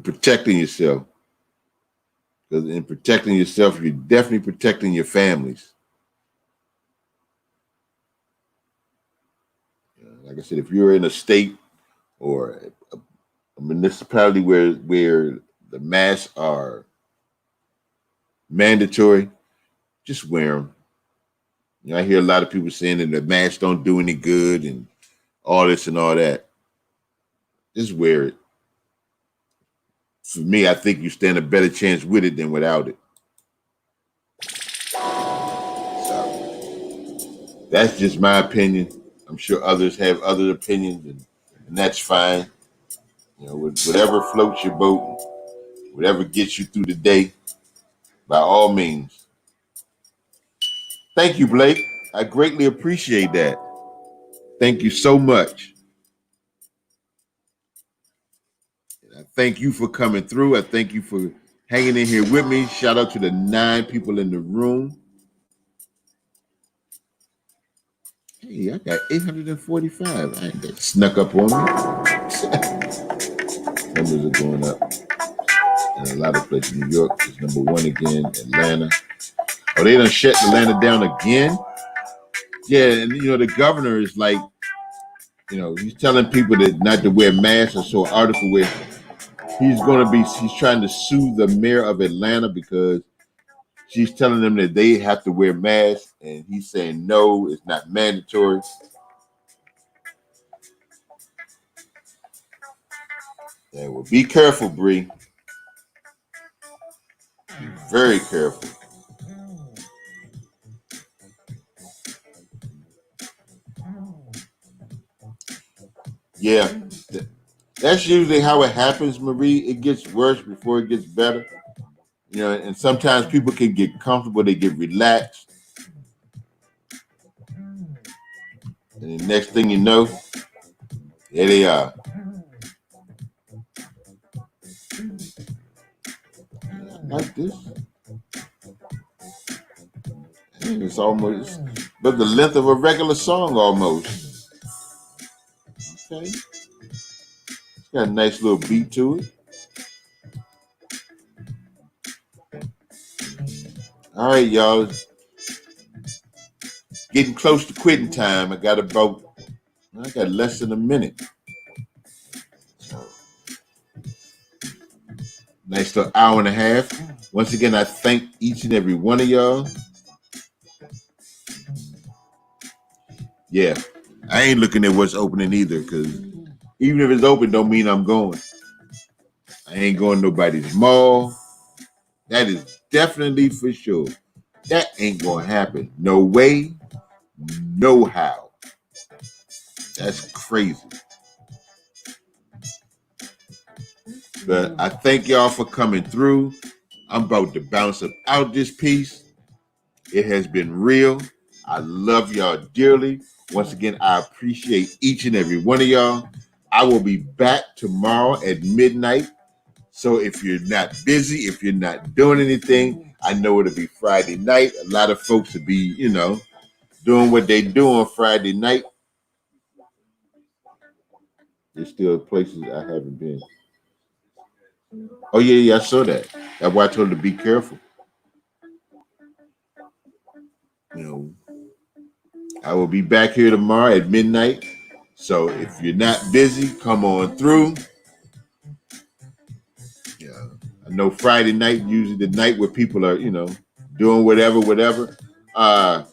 Speaker 1: protecting yourself. Because in protecting yourself, you're definitely protecting your families. Like I said, if you're in a state or a municipality where the masks are mandatory, just wear them. I hear a lot of people saying that the masks don't do any good and all this and all that. Just wear it. For me, I think you stand a better chance with it than without it. So that's just my opinion. I'm sure others have other opinions, and that's fine. Whatever floats your boat, whatever gets you through the day, by all means. Thank you, Blake. I greatly appreciate that. Thank you so much. I thank you for coming through. I thank you for hanging in here with me. Shout out to the 9 people in the room. Hey, I got 845. I ain't that snuck up on me. Numbers are going up. And a lot of places. New York is number 1 again. Atlanta. Oh, they done shut Atlanta down again? Yeah, and the governor is like, he's telling people that not to wear masks. I saw an article where he's trying to sue the mayor of Atlanta because she's telling them that they have to wear masks, and he's saying no, it's not mandatory. Yeah, well, be careful, Bree. Be very careful. Yeah, that's usually how it happens, Marie. It gets worse before it gets better. And sometimes people can get comfortable, they get relaxed, and the next thing you know, there they are. Like this. And it's almost but the length of a regular song almost. Okay. It's got a nice little beat to it. All right, y'all. Getting close to quitting time. I got less than a minute. So, nice little hour and a half. Once again, I thank each and every one of y'all. Yeah, I ain't looking at what's opening either, because even if it's open, don't mean I'm going. I ain't going to nobody's mall. That is definitely for sure. That ain't going to happen. No way, no how. That's crazy. But I thank y'all for coming through. I'm about to bounce up out this piece. It has been real. I love y'all dearly. Once again, I appreciate each and every one of y'all. I will be back tomorrow at midnight. So if you're not busy, if you're not doing anything, I know it'll be Friday night. A lot of folks will be, doing what they do on Friday night. There's still places I haven't been. Oh, yeah, I saw that. That's why I told her to be careful. I will be back here tomorrow at midnight. So if you're not busy, come on through. Yeah, I know Friday night usually the night where people are, doing whatever. Yeah.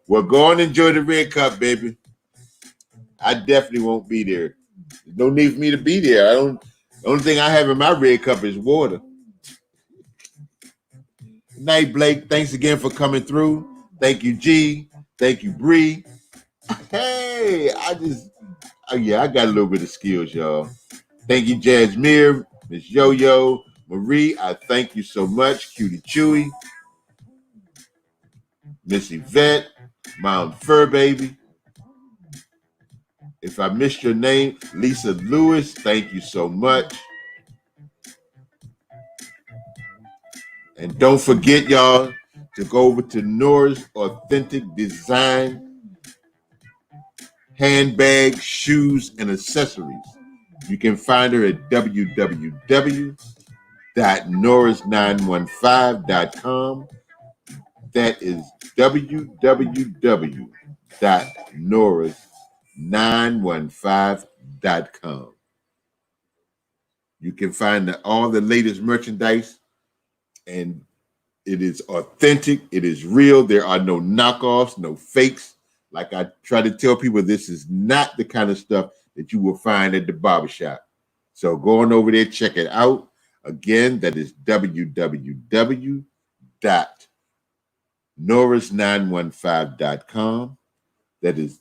Speaker 1: Well, go and enjoy the Red Cup, baby. I definitely won't be there. There's no need for me to be there. The only thing I have in my Red Cup is water. Good night, Blake. Thanks again for coming through. Thank you, G. Thank you, Bree. Hey, I got a little bit of skills, y'all. Thank you, Jasmine, Miss Yo-Yo, Marie. I thank you so much. Cutie Chewy, Miss Yvette, Mom Fur Baby. If I missed your name, Lisa Lewis, thank you so much. And don't forget, y'all, to go over to Nora's Authentic Design handbags, shoes, and accessories. You can find her at www.norris915.com. That is www.norris915.com. You can find all the latest merchandise, and it is authentic. It is real. There are no knockoffs, no fakes. Like I try to tell people, this is not the kind of stuff that you will find at the barbershop. So go on over there, check it out. Again, that is www.norris915.com. That is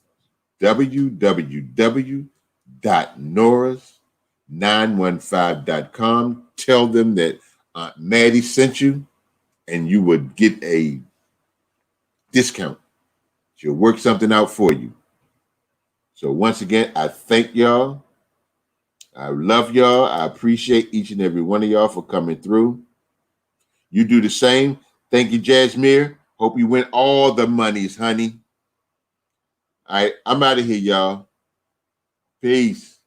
Speaker 1: www.norris915.com. Tell them that Aunt Maddie sent you, and you would get a discount. She'll work something out for you. So once again, I thank y'all. I love y'all. I appreciate each and every one of y'all for coming through. You do the same. Thank you, Jasmine. Hope you win all the monies, honey. All right, I'm out of here, y'all. Peace.